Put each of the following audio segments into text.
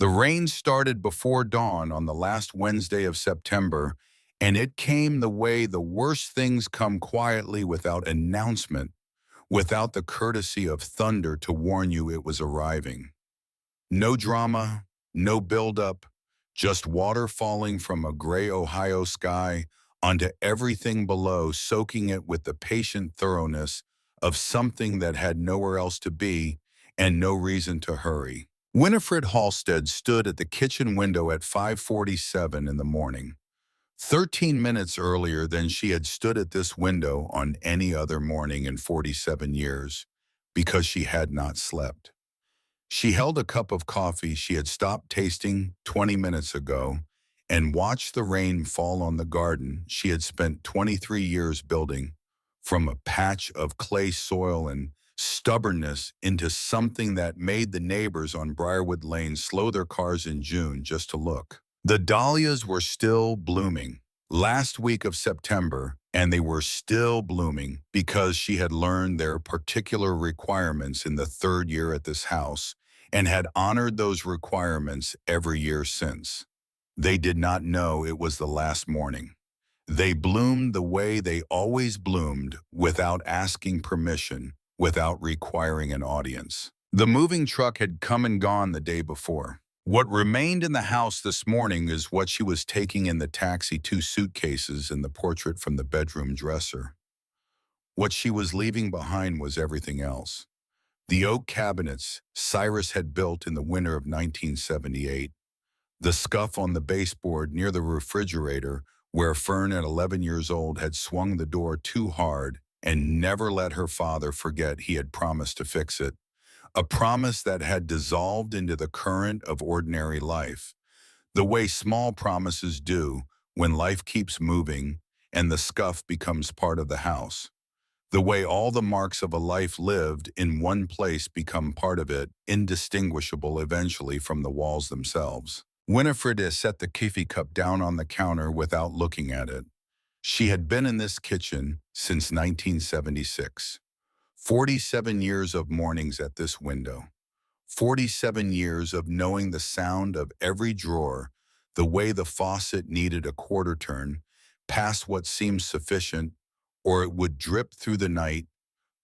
The rain started before dawn on the last Wednesday of September, and it came the way the worst things come quietly without announcement, without the courtesy of thunder to warn you it was arriving. No drama, no buildup, just water falling from a gray Ohio sky onto everything below, soaking it with the patient thoroughness of something that had nowhere else to be and no reason to hurry. Winifred Halstead stood at the kitchen window at 5:47 in the morning, 13 minutes earlier than she had stood at this window on any other morning in 47 years, because she had not slept. She held a cup of coffee she had stopped tasting 20 minutes ago and watched the rain fall on the garden she had spent 23 years building, from a patch of clay soil and stubbornness into something that made the neighbors on Briarwood Lane slow their cars in June just to look. The dahlias were still blooming last week of September, and they were still blooming because she had learned their particular requirements in the third year at this house and had honored those requirements every year since. They did not know it was the last morning. They bloomed the way they always bloomed, without asking permission, without requiring an audience. The moving truck had come and gone the day before. What remained in the house this morning is what she was taking in the taxi: 2 suitcases and the portrait from the bedroom dresser. What she was leaving behind was everything else. The oak cabinets Cyrus had built in the winter of 1978, the scuff on the baseboard near the refrigerator where Fern at 11 years old had swung the door too hard and never let her father forget he had promised to fix it, a promise that had dissolved into the current of ordinary life, the way small promises do when life keeps moving and the scuff becomes part of the house. The way all the marks of a life lived in one place become part of it, indistinguishable eventually from the walls themselves. Winifred had set the coffee cup down on the counter without looking at it. She had been in this kitchen since 1976. 47 years of mornings at this window. 47 years of knowing the sound of every drawer, the way the faucet needed a quarter turn, past what seemed sufficient, or it would drip through the night,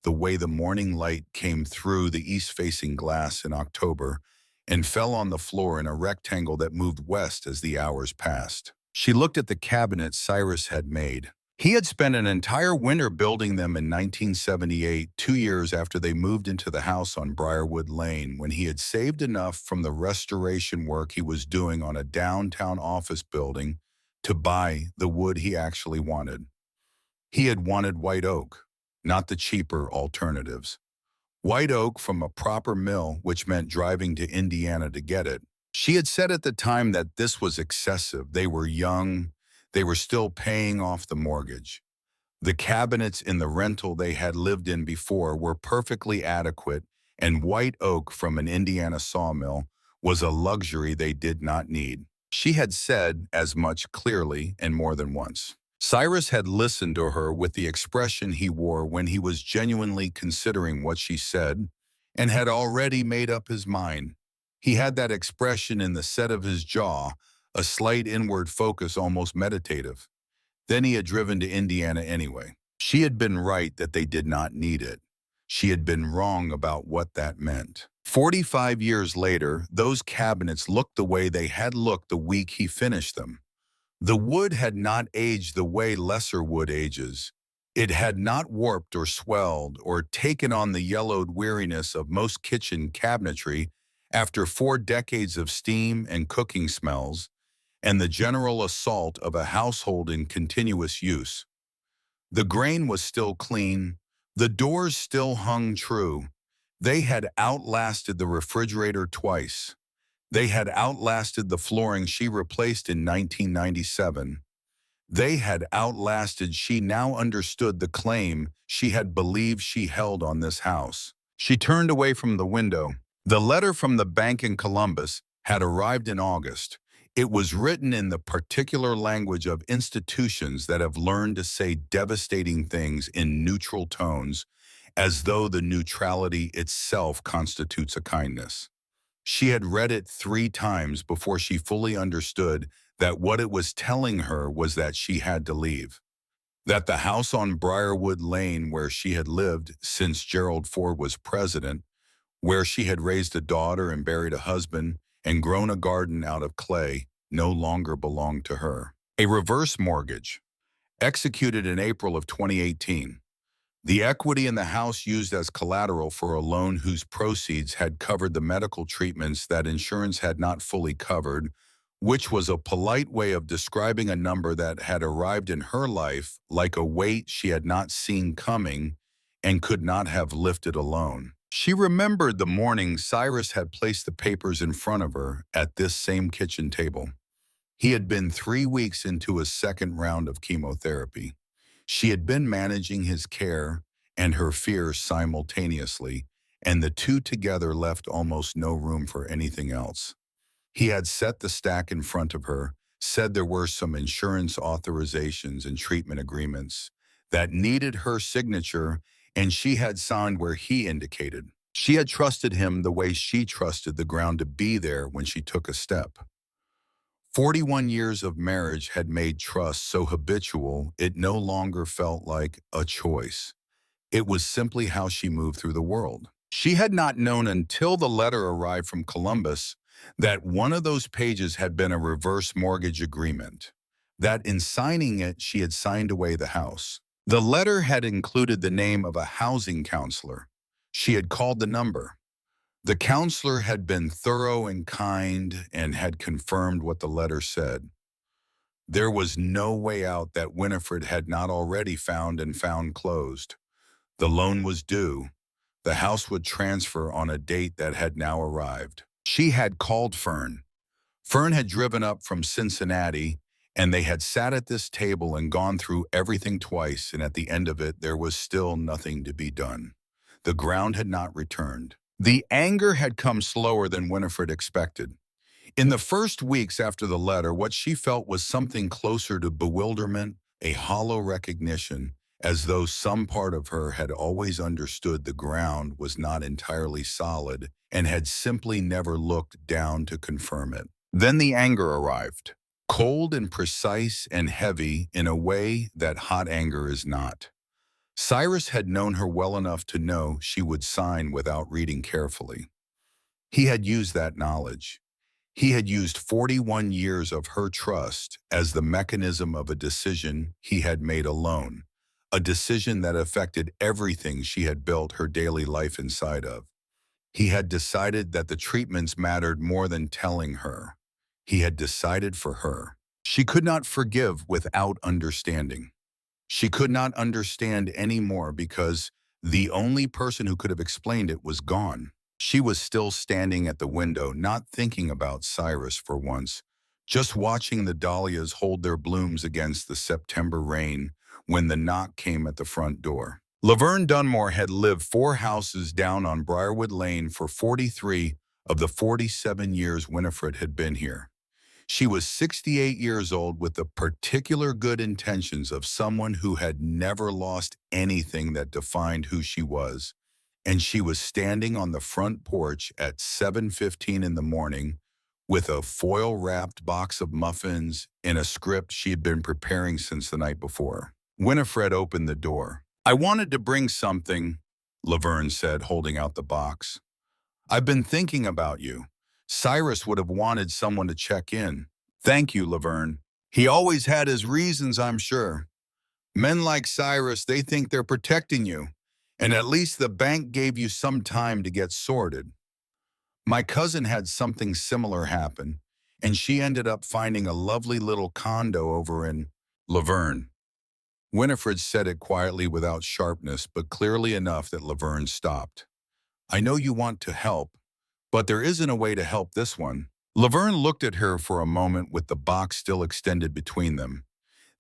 the way the morning light came through the east-facing glass in October and fell on the floor in a rectangle that moved west as the hours passed. She looked at the cabinets Cyrus had made. He had spent an entire winter building them in 1978, 2 years after they moved into the house on Briarwood Lane, when he had saved enough from the restoration work he was doing on a downtown office building to buy the wood he actually wanted. He had wanted white oak, not the cheaper alternatives. White oak from a proper mill, which meant driving to Indiana to get it. She had said at the time that this was excessive. They were young. They were still paying off the mortgage. The cabinets in the rental they had lived in before were perfectly adequate, and white oak from an Indiana sawmill was a luxury they did not need. She had said as much clearly and more than once. Cyrus had listened to her with the expression he wore when he was genuinely considering what she said and had already made up his mind. He had that expression in the set of his jaw, a slight inward focus, almost meditative. Then he had driven to Indiana anyway. She had been right that they did not need it. She had been wrong about what that meant. 45 years later, those cabinets looked the way they had looked the week he finished them. The wood had not aged the way lesser wood ages. It had not warped or swelled or taken on the yellowed weariness of most kitchen cabinetry after 4 decades of steam and cooking smells and the general assault of a household in continuous use. The grain was still clean. The doors still hung true. They had outlasted the refrigerator twice. They had outlasted the flooring she replaced in 1997. They had outlasted. She now understood the claim she had believed she held on this house. She turned away from the window. The letter from the bank in Columbus had arrived in August. It was written in the particular language of institutions that have learned to say devastating things in neutral tones, as though the neutrality itself constitutes a kindness. She had read it 3 times before she fully understood that what it was telling her was that she had to leave. That the house on Briarwood Lane where she had lived since Gerald Ford was president, where she had raised a daughter and buried a husband and grown a garden out of clay, no longer belonged to her. A reverse mortgage, executed in April of 2018. The equity in the house used as collateral for a loan whose proceeds had covered the medical treatments that insurance had not fully covered, which was a polite way of describing a number that had arrived in her life like a weight she had not seen coming and could not have lifted alone. She remembered the morning Cyrus had placed the papers in front of her at this same kitchen table. He had been 3 weeks into his second round of chemotherapy. She had been managing his care and her fears simultaneously, and the two together left almost no room for anything else. He had set the stack in front of her, said there were some insurance authorizations and treatment agreements that needed her signature, and she had signed where he indicated. She had trusted him the way she trusted the ground to be there when she took a step. 41 years of marriage had made trust so habitual it no longer felt like a choice. It was simply how she moved through the world. She had not known until the letter arrived from Columbus that one of those pages had been a reverse mortgage agreement, that in signing it she had signed away the house. The letter had included the name of a housing counselor. She had called the number. The counselor had been thorough and kind and had confirmed what the letter said. There was no way out that Winifred had not already found and found closed. The loan was due. The house would transfer on a date that had now arrived. She had called Fern. Fern had driven up from Cincinnati, and they had sat at this table and gone through everything twice, and at the end of it, there was still nothing to be done. The ground had not returned. The anger had come slower than Winifred expected. In the first weeks after the letter, what she felt was something closer to bewilderment, a hollow recognition, as though some part of her had always understood the ground was not entirely solid and had simply never looked down to confirm it. Then the anger arrived, cold and precise and heavy in a way that hot anger is not. Cyrus had known her well enough to know she would sign without reading carefully. He had used that knowledge. He had used 41 years of her trust as the mechanism of a decision he had made alone, a decision that affected everything she had built her daily life inside of. He had decided that the treatments mattered more than telling her. He had decided for her. She could not forgive without understanding. She could not understand any more because the only person who could have explained it was gone. She was still standing at the window, not thinking about Cyrus for once, just watching the dahlias hold their blooms against the September rain when the knock came at the front door. Laverne Dunmore had lived 4 houses down on Briarwood Lane for 43 of the 47 years Winifred had been here. She was 68 years old with the particular good intentions of someone who had never lost anything that defined who she was, and she was standing on the front porch at 7:15 in the morning with a foil-wrapped box of muffins and a script she had been preparing since the night before. Winifred opened the door. "I wanted to bring something," Laverne said, holding out the box. "I've been thinking about you. Cyrus would have wanted someone to check in." "Thank you, Laverne. He always had his reasons, I'm sure. Men like Cyrus, they think they're protecting you, and at least the bank gave you some time to get sorted. My cousin had something similar happen, and she ended up finding a lovely little condo over in Laverne." Winifred said it quietly without sharpness, but clearly enough that Laverne stopped. "I know you want to help, but there isn't a way to help this one." Laverne looked at her for a moment with the box still extended between them.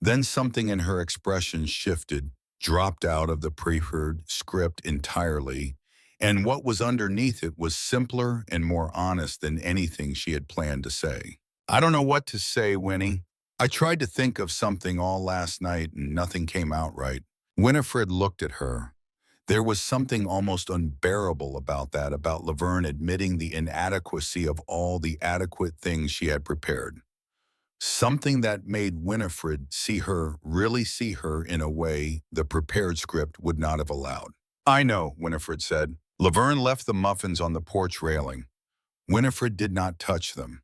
Then something in her expression shifted, dropped out of the preferred script entirely, and what was underneath it was simpler and more honest than anything she had planned to say. "I don't know what to say, Winnie. I tried to think of something all last night and nothing came out right." Winifred looked at her. There was something almost unbearable about that, about Laverne admitting the inadequacy of all the adequate things she had prepared. Something that made Winifred really see her in a way the prepared script would not have allowed. I know, Winifred said. Laverne left the muffins on the porch railing. Winifred did not touch them.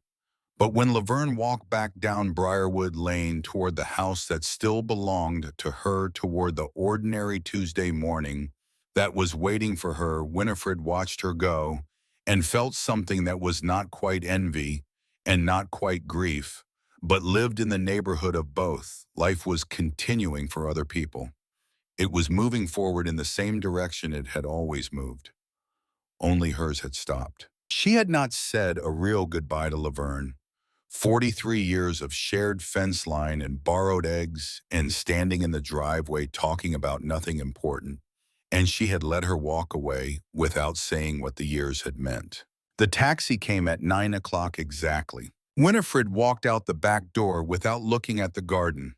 But when Laverne walked back down Briarwood Lane toward the house that still belonged to her, toward the ordinary Tuesday morning that was waiting for her, Winifred watched her go and felt something that was not quite envy and not quite grief, but lived in the neighborhood of both. Life was continuing for other people. It was moving forward in the same direction it had always moved. Only hers had stopped. She had not said a real goodbye to Laverne. 43 years of shared fence line and borrowed eggs and standing in the driveway talking about nothing important. And she had let her walk away without saying what the years had meant. The taxi came at 9 o'clock exactly. Winifred walked out the back door without looking at the garden.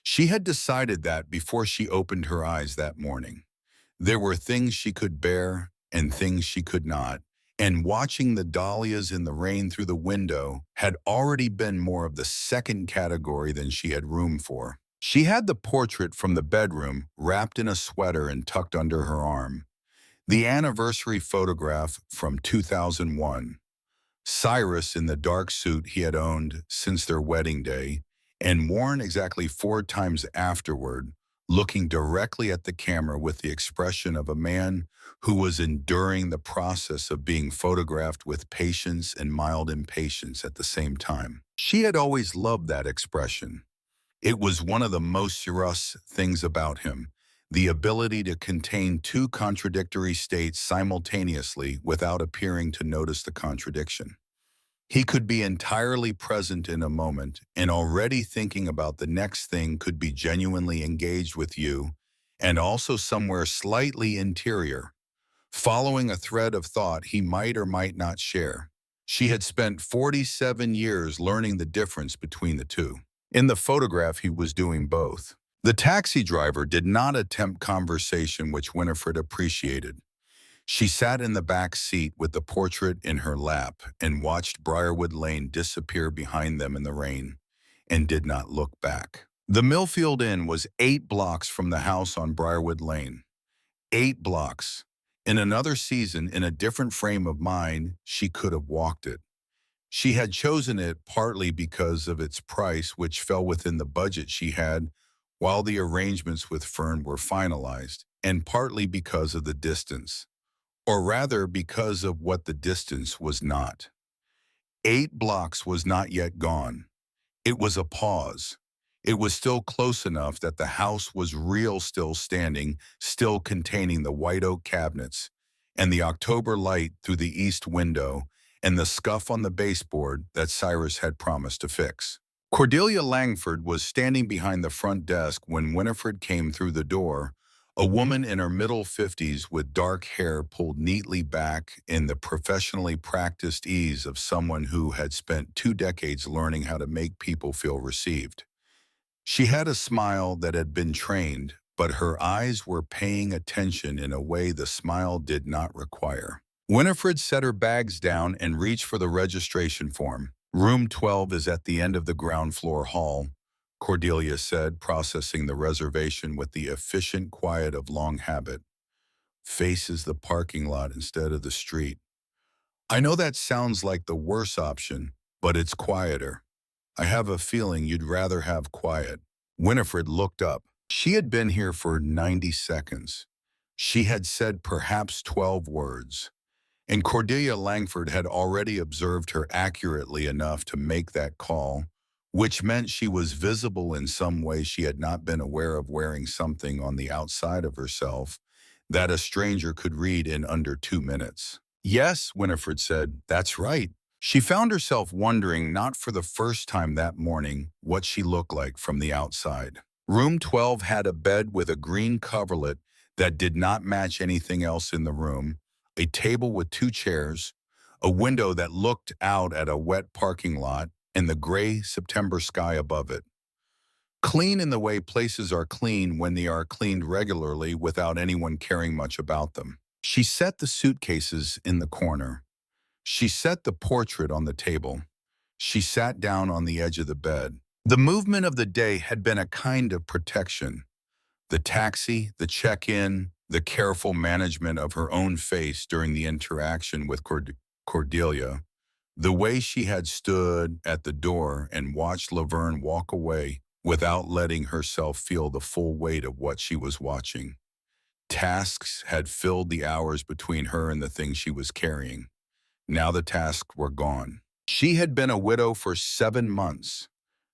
She had decided that before she opened her eyes that morning. There were things she could bear and things she could not, and watching the dahlias in the rain through the window had already been more of the second category than she had room for. She had the portrait from the bedroom wrapped in a sweater and tucked under her arm. The anniversary photograph from 2001. Cyrus in the dark suit he had owned since their wedding day and worn exactly 4 times afterward, looking directly at the camera with the expression of a man who was enduring the process of being photographed with patience and mild impatience at the same time. She had always loved that expression. It was one of the most serious things about him, the ability to contain two contradictory states simultaneously without appearing to notice the contradiction. He could be entirely present in a moment and already thinking about the next thing, could be genuinely engaged with you, and also somewhere slightly interior, following a thread of thought he might or might not share. She had spent 47 years learning the difference between the two. In the photograph, he was doing both. The taxi driver did not attempt conversation, which Winifred appreciated. She sat in the back seat with the portrait in her lap and watched Briarwood Lane disappear behind them in the rain, and did not look back. The Millfield Inn was 8 blocks from the house on Briarwood Lane. 8 blocks. In another season, in a different frame of mind, she could have walked it. She had chosen it partly because of its price, which fell within the budget she had while the arrangements with Fern were finalized, and partly because of the distance, or rather because of what the distance was not. 8 blocks was not yet gone. It was a pause. It was still close enough that the house was still standing, still containing the white oak cabinets, and the October light through the east window, and the scuff on the baseboard that Cyrus had promised to fix. Cordelia Langford was standing behind the front desk when Winifred came through the door, a woman in her middle 50s with dark hair pulled neatly back in the professionally practiced ease of someone who had spent 2 decades learning how to make people feel received. She had a smile that had been trained, but her eyes were paying attention in a way the smile did not require. Winifred set her bags down and reached for the registration form. Room 12 is at the end of the ground floor hall, Cordelia said, processing the reservation with the efficient quiet of long habit. Faces the parking lot instead of the street. I know that sounds like the worst option, but it's quieter. I have a feeling you'd rather have quiet. Winifred looked up. She had been here for 90 seconds. She had said perhaps 12 words. And Cordelia Langford had already observed her accurately enough to make that call, which meant she was visible in some way she had not been aware of, wearing something on the outside of herself that a stranger could read in under 2 minutes. Yes, Winifred said, that's right. She found herself wondering, not for the first time that morning, what she looked like from the outside. Room 12 had a bed with a green coverlet that did not match anything else in the room, a table with 2 chairs, a window that looked out at a wet parking lot, and the gray September sky above it. Clean in the way places are clean when they are cleaned regularly without anyone caring much about them. She set the suitcases in the corner. She set the portrait on the table. She sat down on the edge of the bed. The movement of the day had been a kind of protection. The taxi, the check-in, the careful management of her own face during the interaction with Cordelia, the way she had stood at the door and watched Laverne walk away without letting herself feel the full weight of what she was watching. Tasks had filled the hours between her and the thing she was carrying. Now the tasks were gone. She had been a widow for 7 months.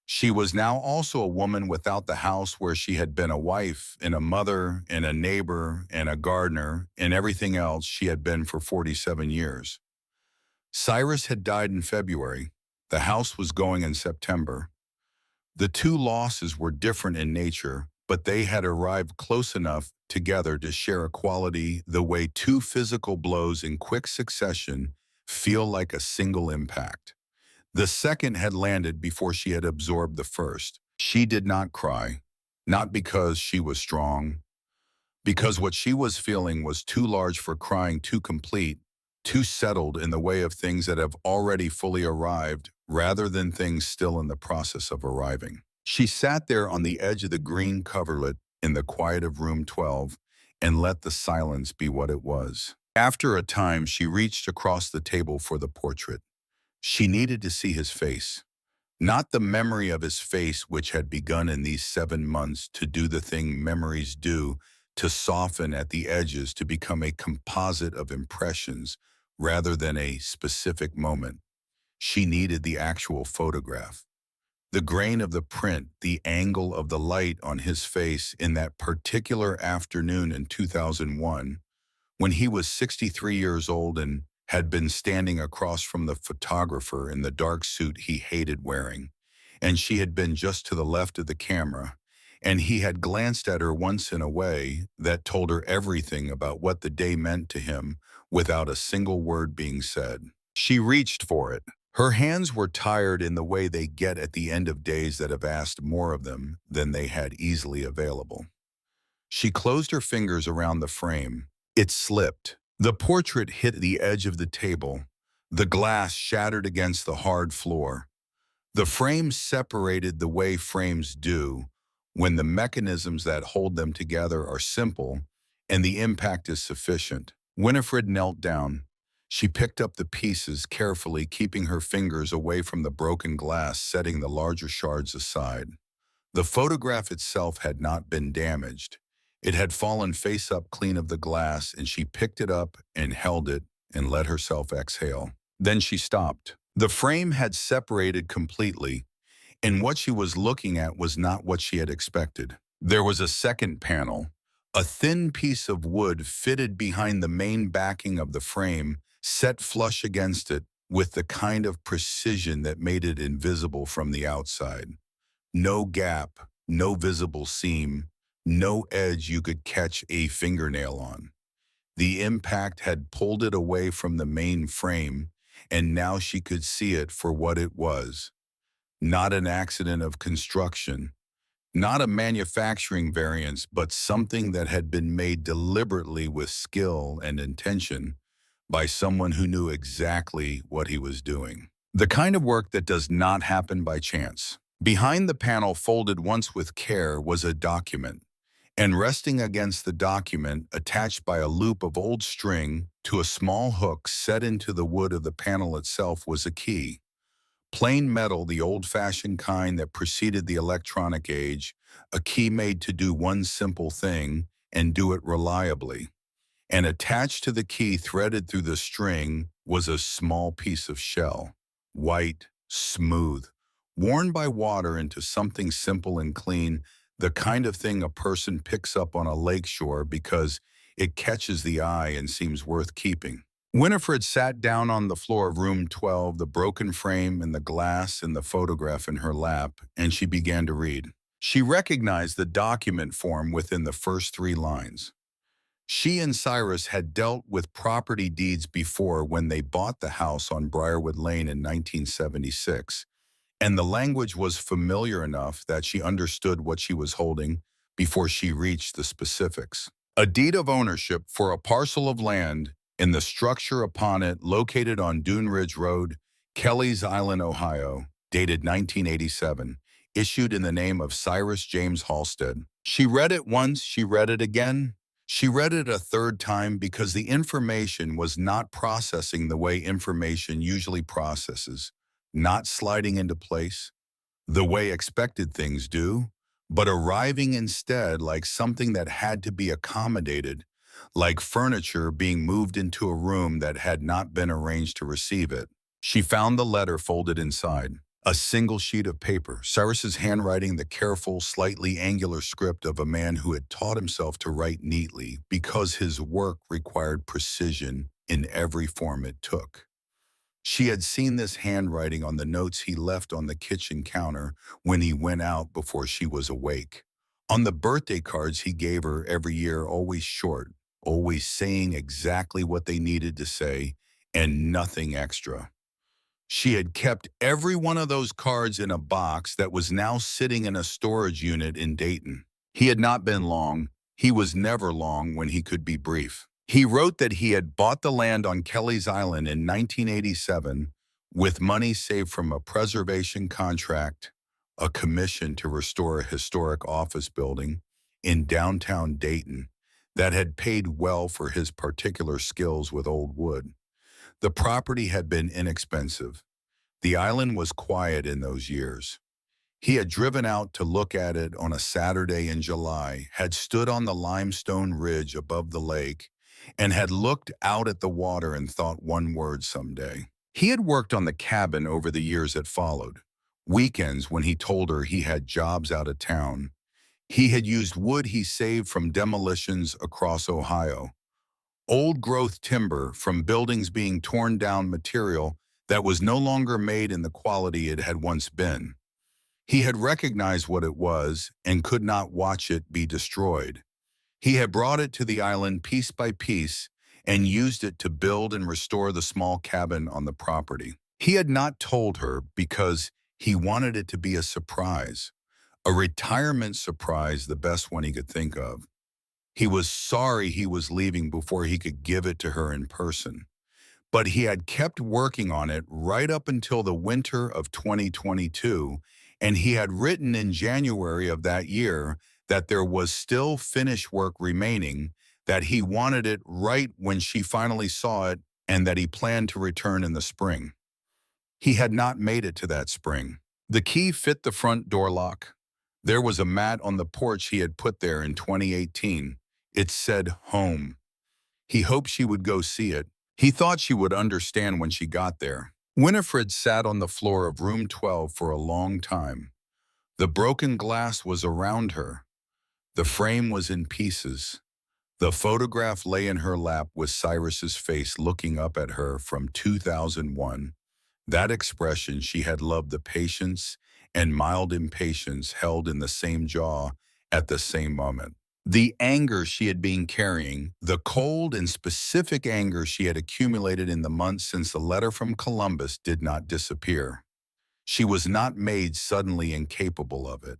She was now also a woman without the house where she had been a wife and a mother and a neighbor and a gardener and everything else she had been for 47 years. Cyrus had died in February. The house was going in September. The two losses were different in nature, but they had arrived close enough together to share a quality the way two physical blows in quick succession feel like a single impact. The second had landed before she had absorbed the first. She did not cry, not because she was strong, because what she was feeling was too large for crying, too complete, too settled in the way of things that have already fully arrived rather than things still in the process of arriving. She sat there on the edge of the green coverlet in the quiet of room 12 and let the silence be what it was. After a time, she reached across the table for the portrait. She needed to see his face, not the memory of his face which had begun in these 7 months to do the thing memories do, to soften at the edges to become a composite of impressions rather than a specific moment. She needed the actual photograph. The grain of the print, the angle of the light on his face in that particular afternoon in 2001, when he was 63 years old and had been standing across from the photographer in the dark suit he hated wearing, and she had been just to the left of the camera, and he had glanced at her once in a way that told her everything about what the day meant to him without a single word being said. She reached for it. Her hands were tired in the way they get at the end of days that have asked more of them than they had easily available. She closed her fingers around the frame. It slipped. The portrait hit the edge of the table. The glass shattered against the hard floor. The frame separated the way frames do when the mechanisms that hold them together are simple and the impact is sufficient. Winifred knelt down. She picked up the pieces carefully, keeping her fingers away from the broken glass, setting the larger shards aside. The photograph itself had not been damaged. It had fallen face up clean of the glass, and she picked it up and held it and let herself exhale. Then she stopped. The frame had separated completely, and what she was looking at was not what she had expected. There was a second panel, a thin piece of wood fitted behind the main backing of the frame, set flush against it with the kind of precision that made it invisible from the outside. No gap, no visible seam, no edge you could catch a fingernail on. The impact had pulled it away from the main frame, and now she could see it for what it was. Not an accident of construction, not a manufacturing variance, but something that had been made deliberately with skill and intention by someone who knew exactly what he was doing. The kind of work that does not happen by chance. Behind the panel, folded once with care, was a document, and resting against the document, attached by a loop of old string to a small hook set into the wood of the panel itself, was a key. Plain metal, the old-fashioned kind that preceded the electronic age, a key made to do one simple thing and do it reliably. And attached to the key, threaded through the string, was a small piece of shell, white, smooth, worn by water into something simple and clean, the kind of thing a person picks up on a lakeshore because it catches the eye and seems worth keeping. Winifred sat down on the floor of room 12, the broken frame and the glass and the photograph in her lap, and she began to read. She recognized the document form within the first 3 lines. She and Cyrus had dealt with property deeds before when they bought the house on Briarwood Lane in 1976, and the language was familiar enough that she understood what she was holding before she reached the specifics. A deed of ownership for a parcel of land in the structure upon it located on Dune Ridge Road, Kelly's Island, Ohio, dated 1987, issued in the name of Cyrus James Halstead. She read it once, she read it again. She read it a third time because the information was not processing the way information usually processes, not sliding into place the way expected things do, but arriving instead like something that had to be accommodated, like furniture being moved into a room that had not been arranged to receive it. She found the letter folded inside. A single sheet of paper, Cyrus's handwriting, the careful, slightly angular script of a man who had taught himself to write neatly because his work required precision in every form it took. She had seen this handwriting on the notes he left on the kitchen counter when he went out before she was awake. On the birthday cards he gave her every year, always short, always saying exactly what they needed to say and nothing extra. She had kept every one of those cards in a box that was now sitting in a storage unit in Dayton. He had not been long. He was never long when he could be brief. He wrote that he had bought the land on Kelly's Island in 1987 with money saved from a preservation contract, a commission to restore a historic office building in downtown Dayton that had paid well for his particular skills with old wood. The property had been inexpensive. The island was quiet in those years. He had driven out to look at it on a Saturday in July, had stood on the limestone ridge above the lake, and had looked out at the water and thought one word someday. He had worked on the cabin over the years that followed. Weekends when he told her he had jobs out of town. He had used wood he saved from demolitions across Ohio. Old growth timber from buildings being torn down, material that was no longer made in the quality it had once been. He had recognized what it was and could not watch it be destroyed. He had brought it to the island piece by piece and used it to build and restore the small cabin on the property. He had not told her because he wanted it to be a surprise, a retirement surprise, the best one he could think of. He was sorry he was leaving before he could give it to her in person. But he had kept working on it right up until the winter of 2022, and he had written in January of that year that there was still finish work remaining, that he wanted it right when she finally saw it, and that he planned to return in the spring. He had not made it to that spring. The key fit the front door lock. There was a mat on the porch he had put there in 2018. It said home. He hoped she would go see it. He thought she would understand when she got there. Winifred sat on the floor of room 12 for a long time. The broken glass was around her. The frame was in pieces. The photograph lay in her lap with Cyrus's face looking up at her from 2001. That expression she had loved, the patience and mild impatience held in the same jaw at the same moment. The anger she had been carrying, the cold and specific anger she had accumulated in the months since the letter from Columbus, did not disappear. She was not made suddenly incapable of it,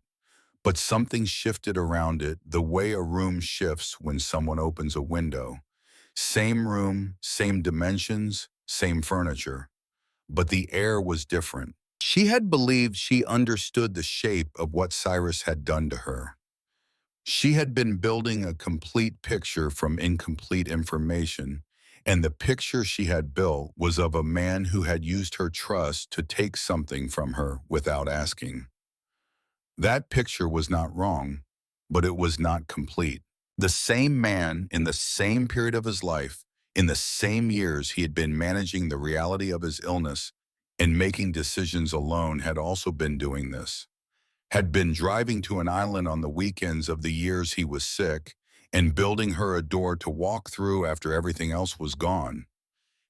but something shifted around it the way a room shifts when someone opens a window. Same room, same dimensions, same furniture, but the air was different. She had believed she understood the shape of what Cyrus had done to her. She had been building a complete picture from incomplete information, and the picture she had built was of a man who had used her trust to take something from her without asking. That picture was not wrong, but it was not complete. The same man, in the same period of his life, in the same years he had been managing the reality of his illness and making decisions alone, had also been doing this. Had been driving to an island on the weekends of the years he was sick and building her a door to walk through after everything else was gone.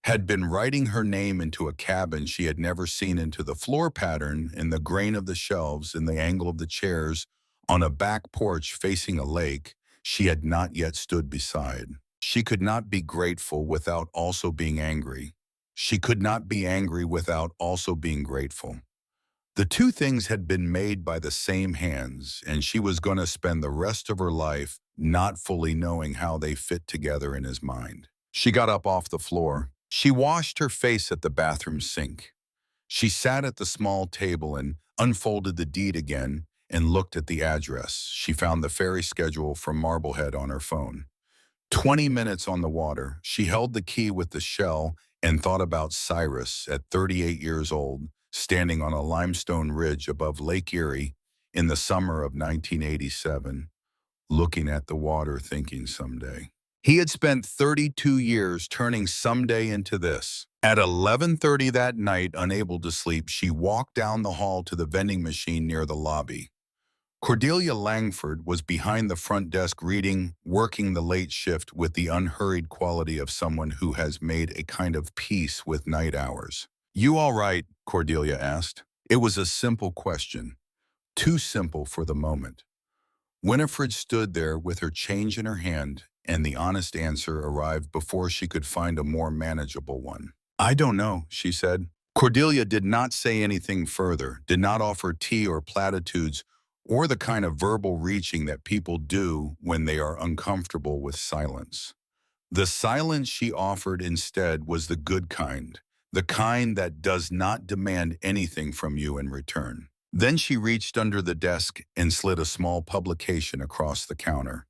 Had been writing her name into a cabin she had never seen, into the floor pattern, in the grain of the shelves, in the angle of the chairs, on a back porch facing a lake she had not yet stood beside. She could not be grateful without also being angry. She could not be angry without also being grateful. The two things had been made by the same hands, and she was going to spend the rest of her life not fully knowing how they fit together in his mind. She got up off the floor. She washed her face at the bathroom sink. She sat at the small table and unfolded the deed again and looked at the address. She found the ferry schedule from Marblehead on her phone. 20 minutes on the water. She held the key with the shell and thought about Cyrus at 38 years old, standing on a limestone ridge above Lake Erie in the summer of 1987, looking at the water thinking someday. He had spent 32 years turning someday into this. At 11:30 that night, unable to sleep, she walked down the hall to the vending machine near the lobby. Cordelia Langford was behind the front desk reading, working the late shift with the unhurried quality of someone who has made a kind of peace with night hours. "You all right?" Cordelia asked. It was a simple question, too simple for the moment. Winifred stood there with her change in her hand, and the honest answer arrived before she could find a more manageable one. "I don't know," she said. Cordelia did not say anything further, did not offer tea or platitudes, or the kind of verbal reaching that people do when they are uncomfortable with silence. The silence she offered instead was the good kind, the kind that does not demand anything from you in return. Then she reached under the desk and slid a small publication across the counter.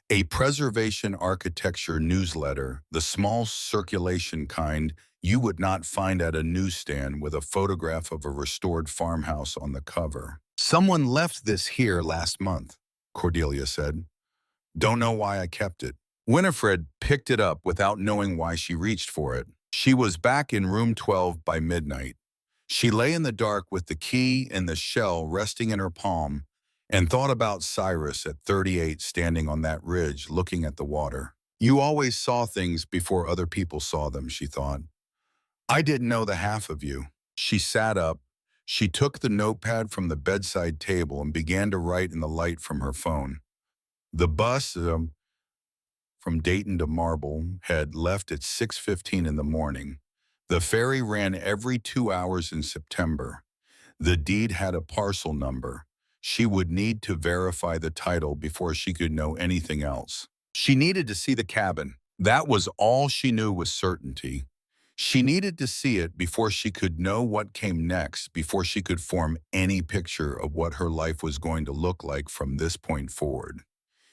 A preservation architecture newsletter, the small circulation kind you would not find at a newsstand, with a photograph of a restored farmhouse on the cover. "Someone left this here last month," Cordelia said. "Don't know why I kept it." Winifred picked it up without knowing why she reached for it. She was back in room 12 by midnight. She lay in the dark with the key and the shell resting in her palm and thought about Cyrus at 38 standing on that ridge looking at the water. "You always saw things before other people saw them," she thought. "I didn't know the half of you." She sat up. She took the notepad from the bedside table and began to write in the light from her phone. The bus from Dayton to Marblehead left at 6:15 in the morning. The ferry ran every 2 hours in September. The deed had a parcel number. She would need to verify the title before she could know anything else. She needed to see the cabin. That was all she knew with certainty. She needed to see it before she could know what came next, before she could form any picture of what her life was going to look like from this point forward.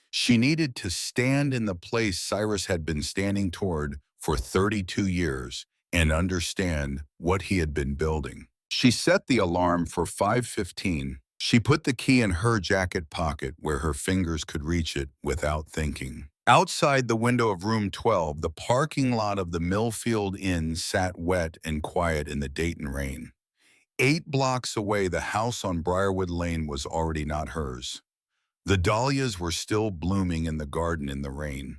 She needed to stand in the place Cyrus had been standing toward for 32 years and understand what he had been building. She set the alarm for 5:15. She put the key in her jacket pocket where her fingers could reach it without thinking. Outside the window of room 12, the parking lot of the Millfield Inn sat wet and quiet in the Dayton rain. 8 blocks away, the house on Briarwood Lane was already not hers. The dahlias were still blooming in the garden in the rain.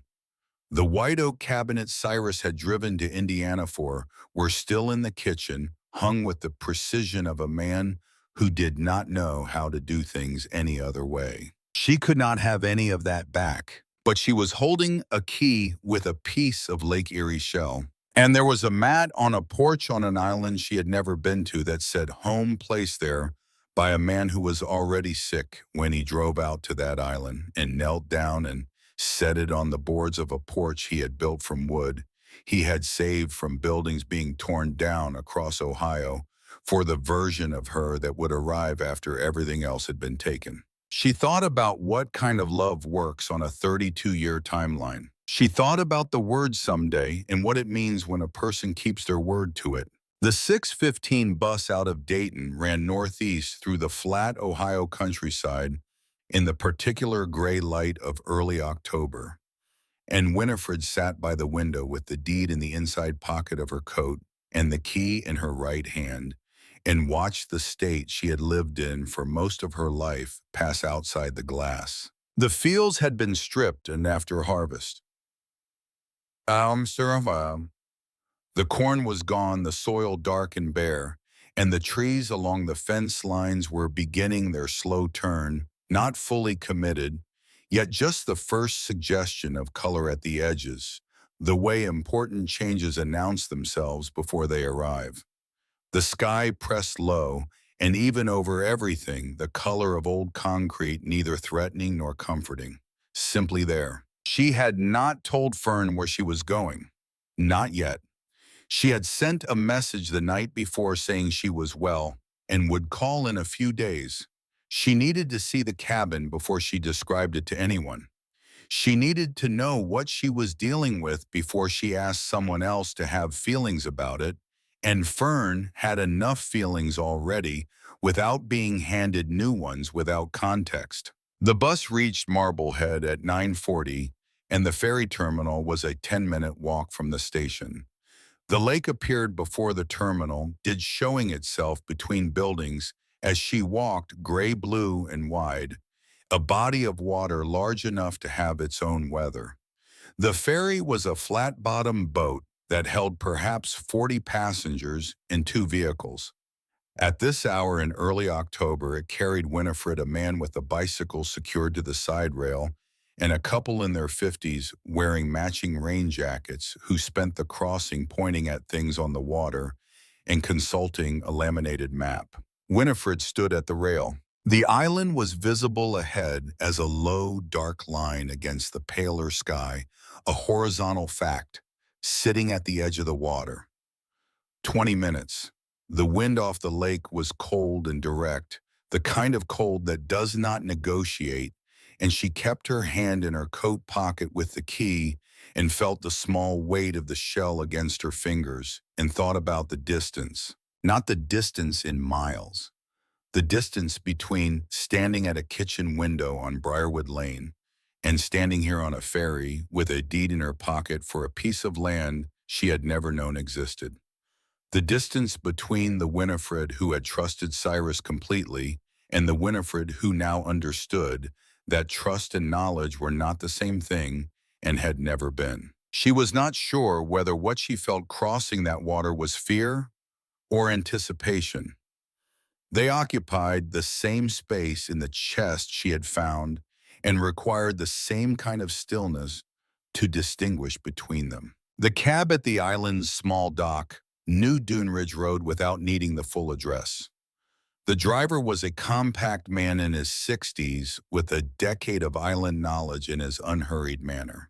The white oak cabinet Cyrus had driven to Indiana for were still in the kitchen, hung with the precision of a man who did not know how to do things any other way. She could not have any of that back, but she was holding a key with a piece of Lake Erie shell. And there was a mat on a porch on an island she had never been to that said "home" placed there by a man who was already sick when he drove out to that island and knelt down and set it on the boards of a porch he had built from wood he had saved from buildings being torn down across Ohio for the version of her that would arrive after everything else had been taken. She thought about what kind of love works on a 32-year timeline. She thought about the word "someday" and what it means when a person keeps their word to it. The 6:15 bus out of Dayton ran northeast through the flat Ohio countryside in the particular gray light of early October, and Winifred sat by the window with the deed in the inside pocket of her coat and the key in her right hand, and watched the state she had lived in for most of her life pass outside the glass. The fields had been stripped and after harvest. The corn was gone, the soil dark and bare, and the trees along the fence lines were beginning their slow turn, not fully committed, yet just the first suggestion of color at the edges, the way important changes announce themselves before they arrive. The sky pressed low, and even over everything, the color of old concrete, neither threatening nor comforting, simply there. She had not told Fern where she was going. Not yet. She had sent a message the night before saying she was well and would call in a few days. She needed to see the cabin before she described it to anyone. She needed to know what she was dealing with before she asked someone else to have feelings about it, and Fern had enough feelings already without being handed new ones without context. The bus reached Marblehead at 9:40, and the ferry terminal was a 10-minute walk from the station. The lake appeared before the terminal, did showing itself between buildings as she walked, gray-blue and wide, a body of water large enough to have its own weather. The ferry was a flat-bottomed boat that held perhaps 40 passengers in two vehicles. At this hour in early October, it carried Winifred, a man with a bicycle secured to the side rail, and a couple in their 50s wearing matching rain jackets who spent the crossing pointing at things on the water and consulting a laminated map. Winifred stood at the rail. The island was visible ahead as a low, dark line against the paler sky, a horizontal fact, sitting at the edge of the water. 20 minutes. The wind off the lake was cold and direct, the kind of cold that does not negotiate, and she kept her hand in her coat pocket with the key and felt the small weight of the shell against her fingers and thought about the distance. Not the distance in miles. The distance between standing at a kitchen window on Briarwood Lane and standing here on a ferry with a deed in her pocket for a piece of land she had never known existed. The distance between the Winifred who had trusted Cyrus completely and the Winifred who now understood that trust and knowledge were not the same thing and had never been. She was not sure whether what she felt crossing that water was fear or anticipation. They occupied the same space in the chest she had found and required the same kind of stillness to distinguish between them. The cab at the island's small dock knew Dunridge Road without needing the full address. The driver was a compact man in his 60s with a decade of island knowledge in his unhurried manner.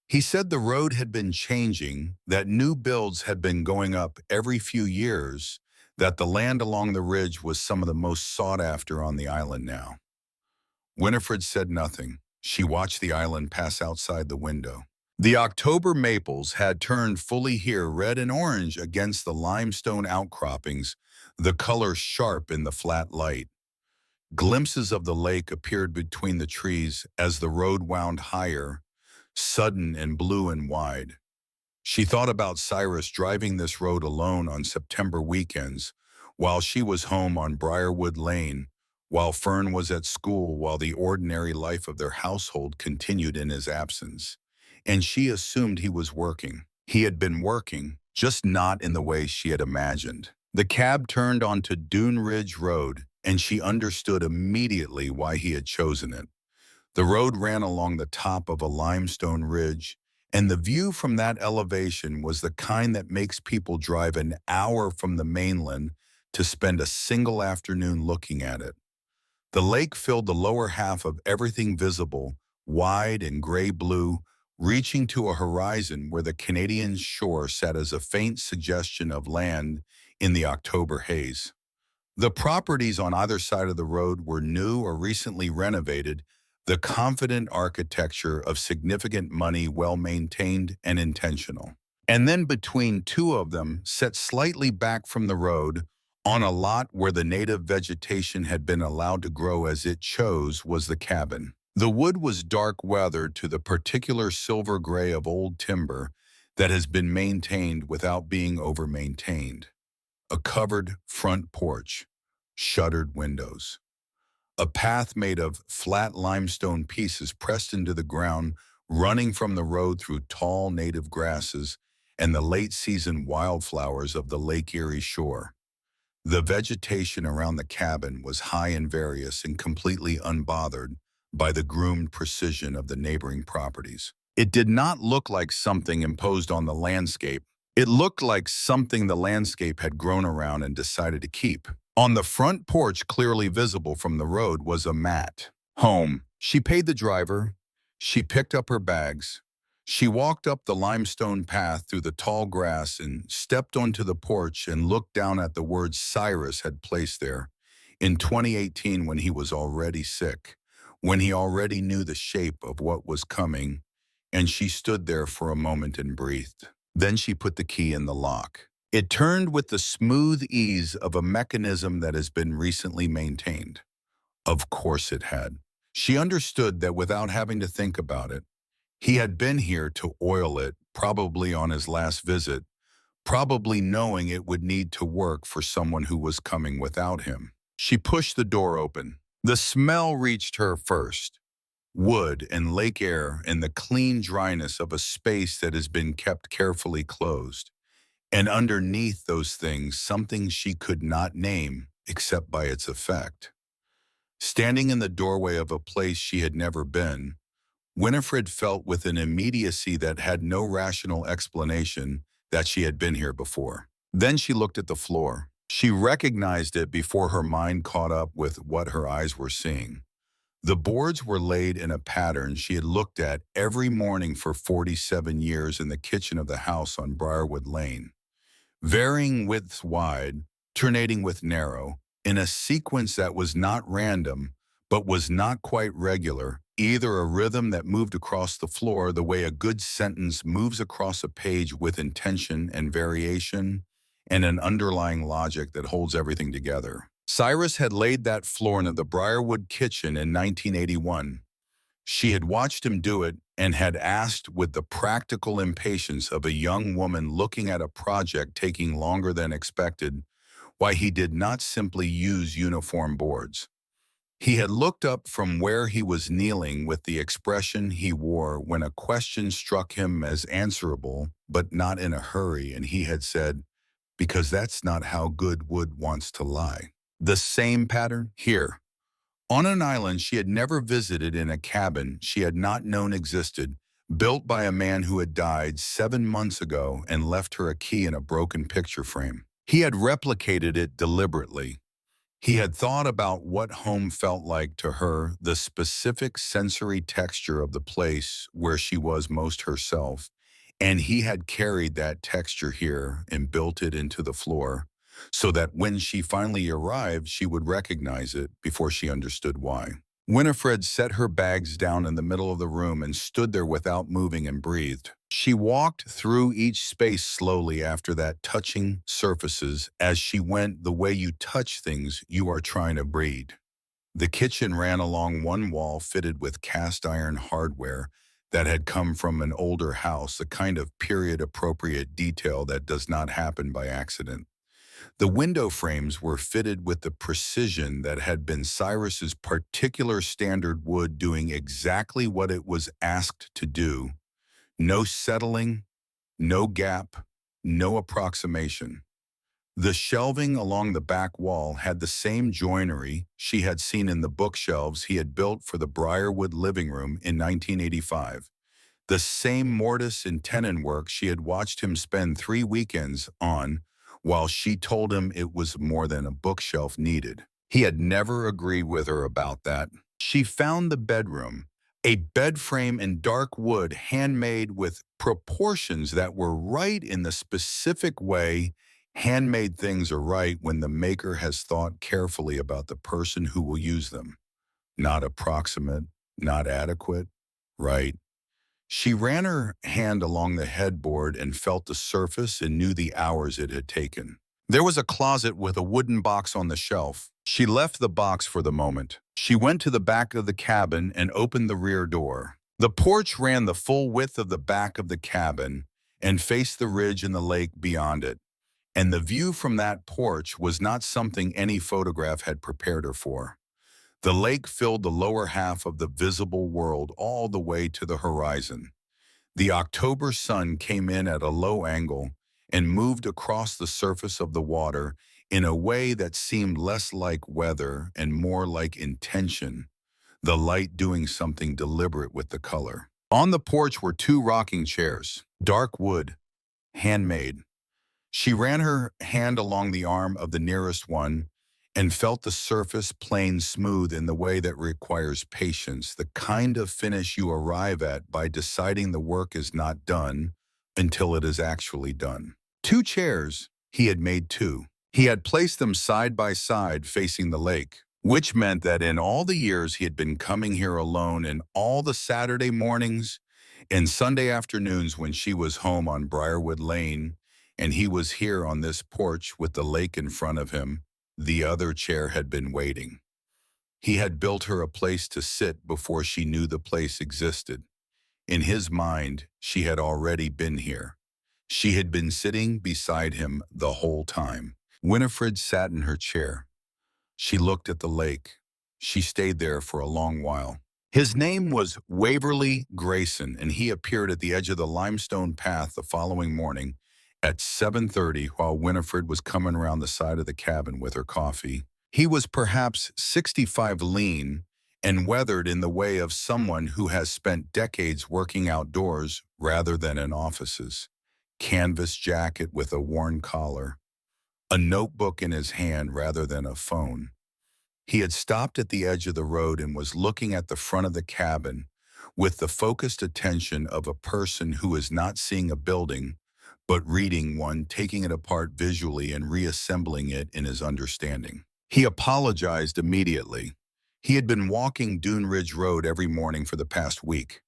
He said the road had been changing, that new builds had been going up every few years, that the land along the ridge was some of the most sought after on the island now. Winifred said nothing. She watched the island pass outside the window. The October maples had turned fully here red and orange against the limestone outcroppings, the color sharp in the flat light. Glimpses of the lake appeared between the trees as the road wound higher, sudden and blue and wide. She thought about Cyrus driving this road alone on September weekends, while she was home on Briarwood Lane, while Fern was at school, while the ordinary life of their household continued in his absence. And she assumed he was working. He had been working, just not in the way she had imagined. The cab turned onto Dunridge Road, and she understood immediately why he had chosen it. The road ran along the top of a limestone ridge, and the view from that elevation was the kind that makes people drive an hour from the mainland to spend a single afternoon looking at it. The lake filled the lower half of everything visible, wide and gray-blue, reaching to a horizon where the Canadian shore sat as a faint suggestion of land in the October haze. The properties on either side of the road were new or recently renovated, the confident architecture of significant money, well-maintained and intentional. And then between two of them, set slightly back from the road, on a lot where the native vegetation had been allowed to grow as it chose, was the cabin. The wood was dark weathered to the particular silver gray of old timber that has been maintained without being over-maintained. A covered front porch, shuttered windows. A path made of flat limestone pieces pressed into the ground, running from the road through tall native grasses and the late-season wildflowers of the Lake Erie shore. The vegetation around the cabin was high and various and completely unbothered by the groomed precision of the neighboring properties. It did not look like something imposed on the landscape. It looked like something the landscape had grown around and decided to keep. On the front porch, clearly visible from the road, was a mat. Home. She paid the driver. She picked up her bags. She walked up the limestone path through the tall grass and stepped onto the porch and looked down at the words Cyrus had placed there in 2018 when he was already sick, when he already knew the shape of what was coming, and she stood there for a moment and breathed. Then she put the key in the lock. It turned with the smooth ease of a mechanism that has been recently maintained. Of course it had. She understood that without having to think about it. He had been here to oil it, probably on his last visit, probably knowing it would need to work for someone who was coming without him. She pushed the door open. The smell reached her first. Wood and lake air and the clean dryness of a space that has been kept carefully closed. And underneath those things, something she could not name except by its effect. Standing in the doorway of a place she had never been, Winifred felt with an immediacy that had no rational explanation that she had been here before. Then she looked at the floor. She recognized it before her mind caught up with what her eyes were seeing. The boards were laid in a pattern she had looked at every morning for 47 years in the kitchen of the house on Briarwood Lane, varying widths wide, alternating with narrow, in a sequence that was not random, but was not quite regular, either a rhythm that moved across the floor the way a good sentence moves across a page with intention and variation, and an underlying logic that holds everything together. Cyrus had laid that floor in the Briarwood kitchen in 1981. She had watched him do it and had asked with the practical impatience of a young woman looking at a project taking longer than expected, why he did not simply use uniform boards. He had looked up from where he was kneeling with the expression he wore when a question struck him as answerable, but not in a hurry, and he had said, "Because that's not how good wood wants to lie." The same pattern here. On an island she had never visited, in a cabin she had not known existed, built by a man who had died 7 months ago and left her a key in a broken picture frame. He had replicated it deliberately. He had thought about what home felt like to her, the specific sensory texture of the place where she was most herself, and he had carried that texture here and built it into the floor, so that when she finally arrived, she would recognize it before she understood why. Winifred set her bags down in the middle of the room and stood there without moving and breathed. She walked through each space slowly after that, touching surfaces as she went, the way you touch things you are trying to breed. The kitchen ran along one wall fitted with cast iron hardware that had come from an older house, a kind of period-appropriate detail that does not happen by accident. The window frames were fitted with the precision that had been Cyrus's particular standard wood, doing exactly what it was asked to do. No settling, no gap, no approximation. The shelving along the back wall had the same joinery she had seen in the bookshelves he had built for the Briarwood living room in 1985. The same mortise and tenon work she had watched him spend 3 weekends on, while she told him it was more than a bookshelf needed. He had never agreed with her about that. She found the bedroom, a bed frame in dark wood, handmade with proportions that were right in the specific way handmade things are right when the maker has thought carefully about the person who will use them. Not approximate, not adequate, right. She ran her hand along the headboard and felt the surface and knew the hours it had taken. There was a closet with a wooden box on the shelf. She left the box for the moment. She went to the back of the cabin and opened the rear door. The porch ran the full width of the back of the cabin and faced the ridge and the lake beyond it. And the view from that porch was not something any photograph had prepared her for. The lake filled the lower half of the visible world all the way to the horizon. The October sun came in at a low angle and moved across the surface of the water in a way that seemed less like weather and more like intention, the light doing something deliberate with the color. On the porch were 2 rocking chairs, dark wood, handmade. She ran her hand along the arm of the nearest one and felt the surface plane smooth in the way that requires patience, the kind of finish you arrive at by deciding the work is not done until it is actually done. Two chairs, he had made two. He had placed them side by side facing the lake, which meant that in all the years he had been coming here alone and all the Saturday mornings and Sunday afternoons when she was home on Briarwood Lane and he was here on this porch with the lake in front of him, the other chair had been waiting. He had built her a place to sit before she knew the place existed. In his mind, she had already been here. She had been sitting beside him the whole time. Winifred sat in her chair. She looked at the lake. She stayed there for a long while. His name was Waverly Grayson, and he appeared at the edge of the limestone path the following morning at 7:30 while Winifred was coming around the side of the cabin with her coffee. He was perhaps 65, lean and weathered in the way of someone who has spent decades working outdoors rather than in offices. Canvas jacket with a worn collar, a notebook in his hand rather than a phone. He had stopped at the edge of the road and was looking at the front of the cabin with the focused attention of a person who is not seeing a building, but reading one, taking it apart visually and reassembling it in his understanding. He apologized immediately. He had been walking Dune Ridge Road every morning for the past week.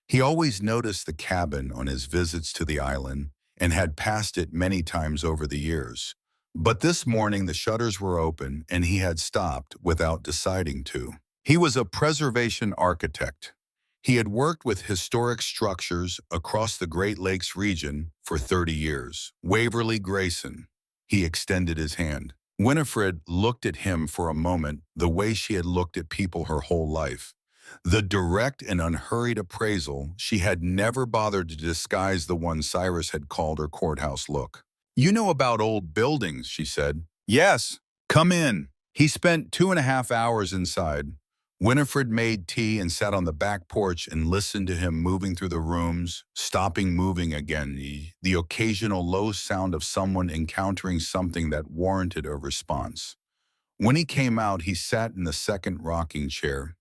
He always noticed the cabin on his visits to the island and had passed it many times over the years. But this morning the shutters were open and he had stopped without deciding to. He was a preservation architect. He had worked with historic structures across the Great Lakes region for 30 years. Waverly Grayson. He extended his hand. Winifred looked at him for a moment the way she had looked at people her whole life. The direct and unhurried appraisal. She had never bothered to disguise the one Cyrus had called her courthouse look. "You know about old buildings," she said. "Yes, come in." He spent 2.5 hours inside. Winifred made tea and sat on the back porch and listened to him moving through the rooms, stopping moving again, the occasional low sound of someone encountering something that warranted a response. When he came out, he sat in the second rocking chair,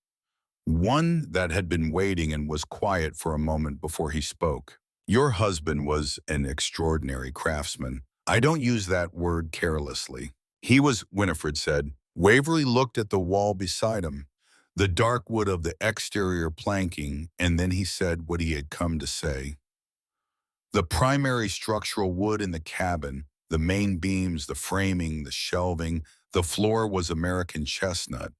one that had been waiting, and was quiet for a moment before he spoke. "Your husband was an extraordinary craftsman. I don't use that word carelessly." "He was," Winifred said. Waverly looked at the wall beside him, the dark wood of the exterior planking, and then he said what he had come to say. "The primary structural wood in the cabin, the main beams, the framing, the shelving, the floor was American chestnut."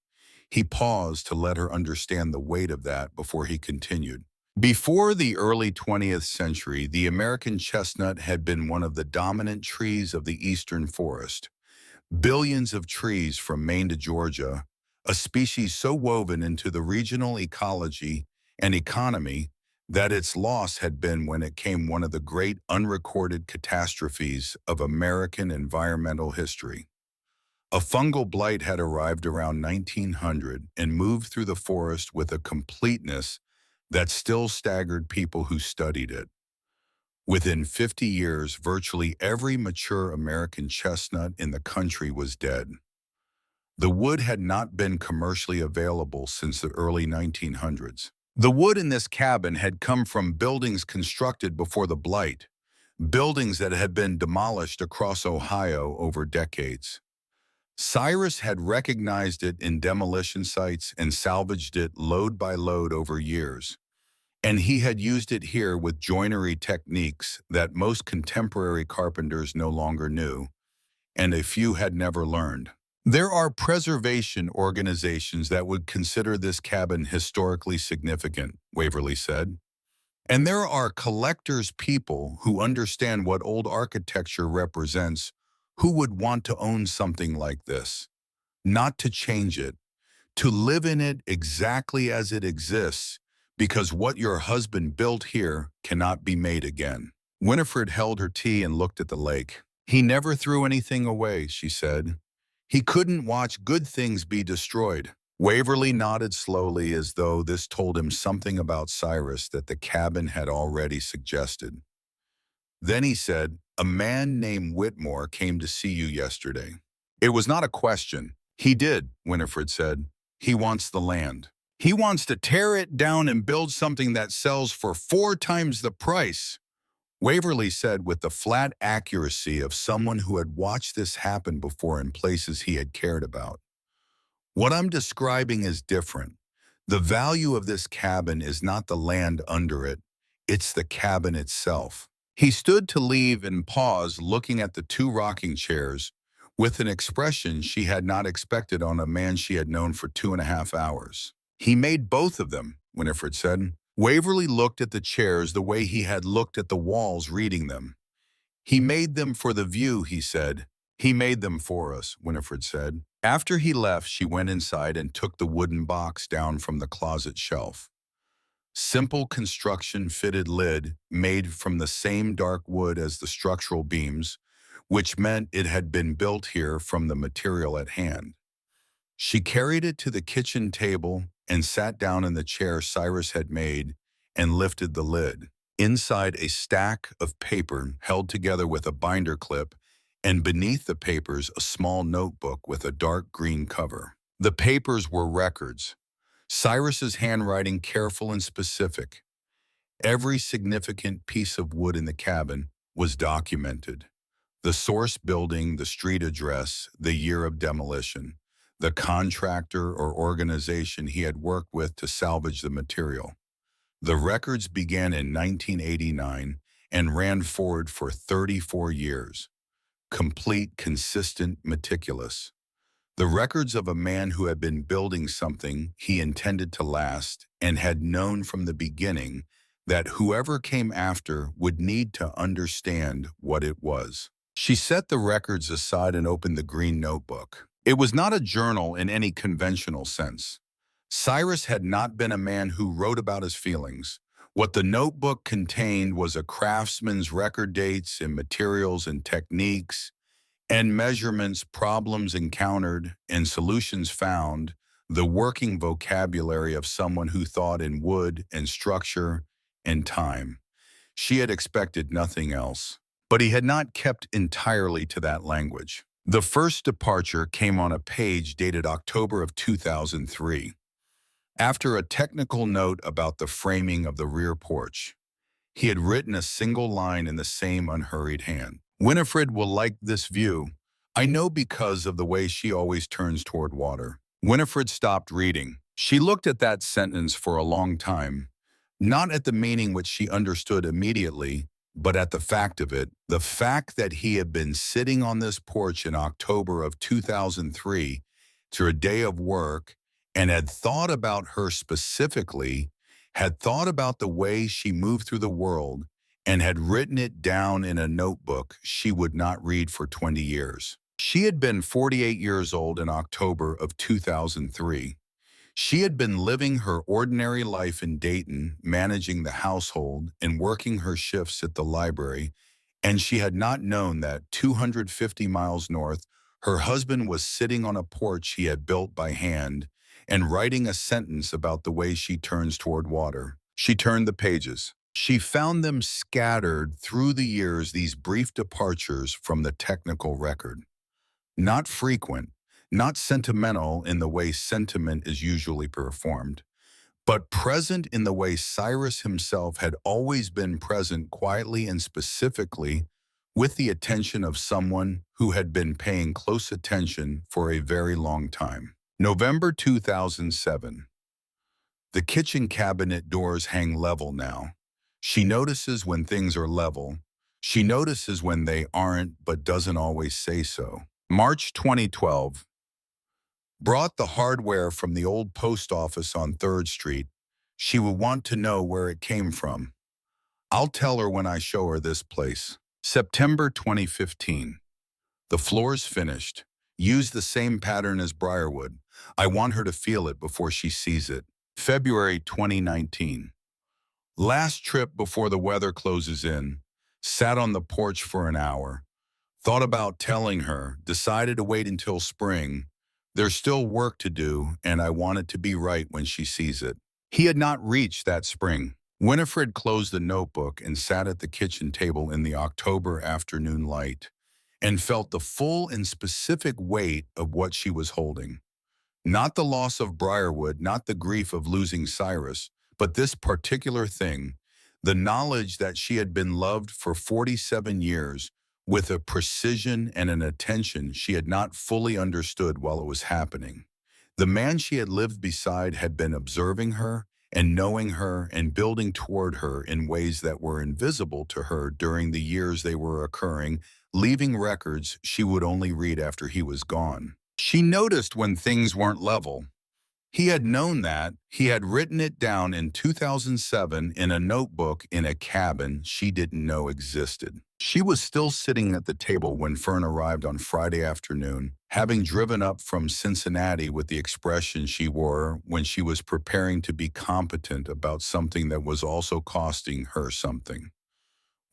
He paused to let her understand the weight of that before he continued. Before the early 20th century, the American chestnut had been one of the dominant trees of the eastern forest. Billions of trees from Maine to Georgia, a species so woven into the regional ecology and economy that its loss had been, when it came, one of the great unrecorded catastrophes of American environmental history. A fungal blight had arrived around 1900 and moved through the forest with a completeness that still staggered people who studied it. Within 50 years, virtually every mature American chestnut in the country was dead. The wood had not been commercially available since the early 1900s. The wood in this cabin had come from buildings constructed before the blight, buildings that had been demolished across Ohio over decades. Cyrus had recognized it in demolition sites and salvaged it load by load over years. And he had used it here with joinery techniques that most contemporary carpenters no longer knew, and a few had never learned. There are preservation organizations that would consider this cabin historically significant, Waverly said. And there are collectors, people who understand what old architecture represents, who would want to own something like this, not to change it, to live in it exactly as it exists, because what your husband built here cannot be made again. Winifred held her tea and looked at the lake. "He never threw anything away," she said. "He couldn't watch good things be destroyed." Waverly nodded slowly, as though this told him something about Cyrus that the cabin had already suggested. Then he said, "A man named Whitmore came to see you yesterday." It was not a question. He did, Winifred said. He wants the land. He wants to tear it down and build something that sells for 4 times the price. Waverly said with the flat accuracy of someone who had watched this happen before in places he had cared about. What I'm describing is different. The value of this cabin is not the land under it, it's the cabin itself. He stood to leave and paused, looking at the 2 rocking chairs, with an expression she had not expected on a man she had known for 2.5 hours. He made both of them, Winifred said. Waverly looked at the chairs the way he had looked at the walls reading them. He made them for the view, he said. He made them for us, Winifred said. After he left, she went inside and took the wooden box down from the closet shelf. Simple construction fitted lid made from the same dark wood as the structural beams, which meant it had been built here from the material at hand. She carried it to the kitchen table and sat down in the chair Cyrus had made and lifted the lid. Inside, a stack of paper held together with a binder clip, and beneath the papers a small notebook with a dark green cover. The papers were records. Cyrus's handwriting careful and specific. Every significant piece of wood in the cabin was documented. The source building, the street address, the year of demolition, the contractor or organization he had worked with to salvage the material. The records began in 1989 and ran forward for 34 years. Complete, consistent, meticulous. The records of a man who had been building something he intended to last and had known from the beginning that whoever came after would need to understand what it was. She set the records aside and opened the green notebook. It was not a journal in any conventional sense. Cyrus had not been a man who wrote about his feelings. What the notebook contained was a craftsman's record dates and materials and techniques and measurements, problems encountered and solutions found, the working vocabulary of someone who thought in wood and structure and time. She had expected nothing else. But he had not kept entirely to that language. The first departure came on a page dated October of 2003. After a technical note about the framing of the rear porch, he had written a single line in the same unhurried hand. Winifred will like this view. I know because of the way she always turns toward water. Winifred stopped reading. She looked at that sentence for a long time, not at the meaning which she understood immediately, but at the fact of it, the fact that he had been sitting on this porch in October of 2003 through a day of work and had thought about her specifically, had thought about the way she moved through the world, and had written it down in a notebook she would not read for 20 years. She had been 48 years old in October of 2003. She had been living her ordinary life in Dayton, managing the household and working her shifts at the library, and she had not known that 250 miles north, her husband was sitting on a porch he had built by hand and writing a sentence about the way she turns toward water. She turned the pages. She found them scattered through the years, these brief departures from the technical record. Not frequent, not sentimental in the way sentiment is usually performed, but present in the way Cyrus himself had always been present, quietly and specifically, with the attention of someone who had been paying close attention for a very long time. November 2007. The kitchen cabinet doors hang level now. She notices when things are level. She notices when they aren't, but doesn't always say so. March 2012. Brought the hardware from the old post office on 3rd Street. She will want to know where it came from. I'll tell her when I show her this place. September 2015. The floor's finished. Use the same pattern as Briarwood. I want her to feel it before she sees it. February 2019. Last trip before the weather closes in. Sat on the porch for an hour. Thought about telling her, decided to wait until spring. There's still work to do, and I want it to be right when she sees it. He had not reached that spring. Winifred closed the notebook and sat at the kitchen table in the October afternoon light and felt the full and specific weight of what she was holding. Not the loss of Briarwood, not the grief of losing Cyrus, but this particular thing, the knowledge that she had been loved for 47 years with a precision and an attention she had not fully understood while it was happening. The man she had lived beside had been observing her and knowing her and building toward her in ways that were invisible to her during the years they were occurring, leaving records she would only read after he was gone. She noticed when things weren't level. He had known that. He had written it down in 2007 in a notebook in a cabin she didn't know existed. She was still sitting at the table when Fern arrived on Friday afternoon, having driven up from Cincinnati with the expression she wore when she was preparing to be competent about something that was also costing her something.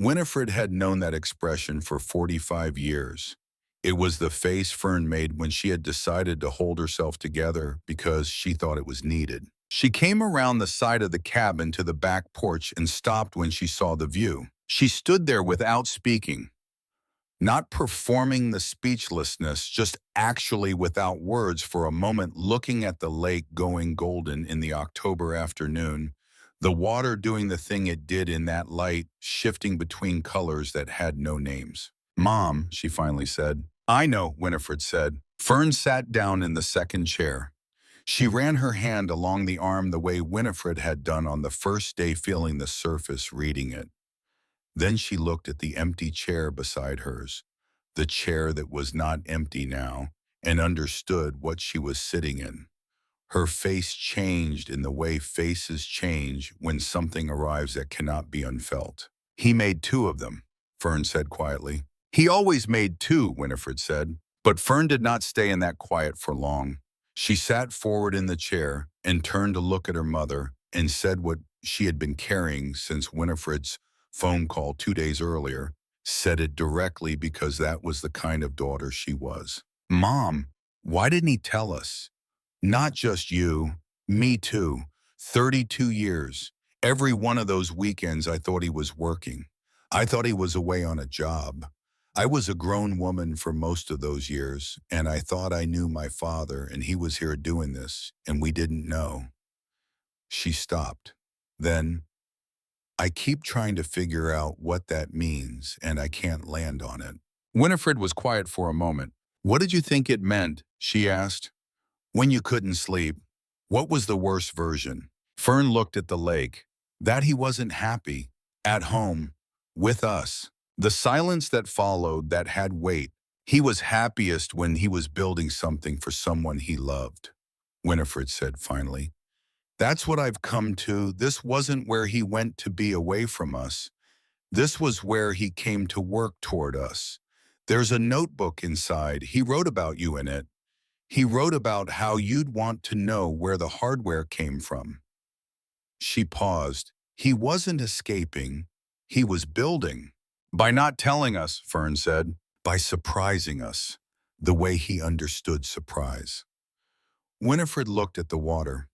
Winifred had known that expression for 45 years. It was the face Fern made when she had decided to hold herself together because she thought it was needed. She came around the side of the cabin to the back porch and stopped when she saw the view. She stood there without speaking, not performing the speechlessness, just actually without words for a moment, looking at the lake going golden in the October afternoon, the water doing the thing it did in that light, shifting between colors that had no names. "Mom," she finally said. "I know," Winifred said. Fern sat down in the second chair. She ran her hand along the arm the way Winifred had done on the first day, feeling the surface, reading it. Then she looked at the empty chair beside hers, the chair that was not empty now, and understood what she was sitting in. Her face changed in the way faces change when something arrives that cannot be unfelt. "He made two of them," Fern said quietly. "He always made two," Winifred said. But Fern did not stay in that quiet for long. She sat forward in the chair and turned to look at her mother and said what she had been carrying since Winifred's phone call 2 days earlier, said it directly because that was the kind of daughter she was. "Mom, why didn't he tell us? Not just you, me too. 32 years. Every one of those weekends I thought he was working. I thought he was away on a job. I was a grown woman for most of those years, and I thought I knew my father, and he was here doing this, and we didn't know." She stopped. Then, "I keep trying to figure out what that means, and I can't land on it." Winifred was quiet for a moment. "What did you think it meant?" she asked. "When you couldn't sleep, what was the worst version?" Fern looked at the lake. "That he wasn't happy, at home, with us." The silence that followed that had weight. "He was happiest when he was building something for someone he loved," Winifred said finally. "That's what I've come to. This wasn't where he went to be away from us. This was where he came to work toward us. There's a notebook inside. He wrote about you in it. He wrote about how you'd want to know where the hardware came from." She paused. "He wasn't escaping. He was building." "By not telling us," Fern said. "By surprising us, the way he understood surprise." Winifred looked at the water.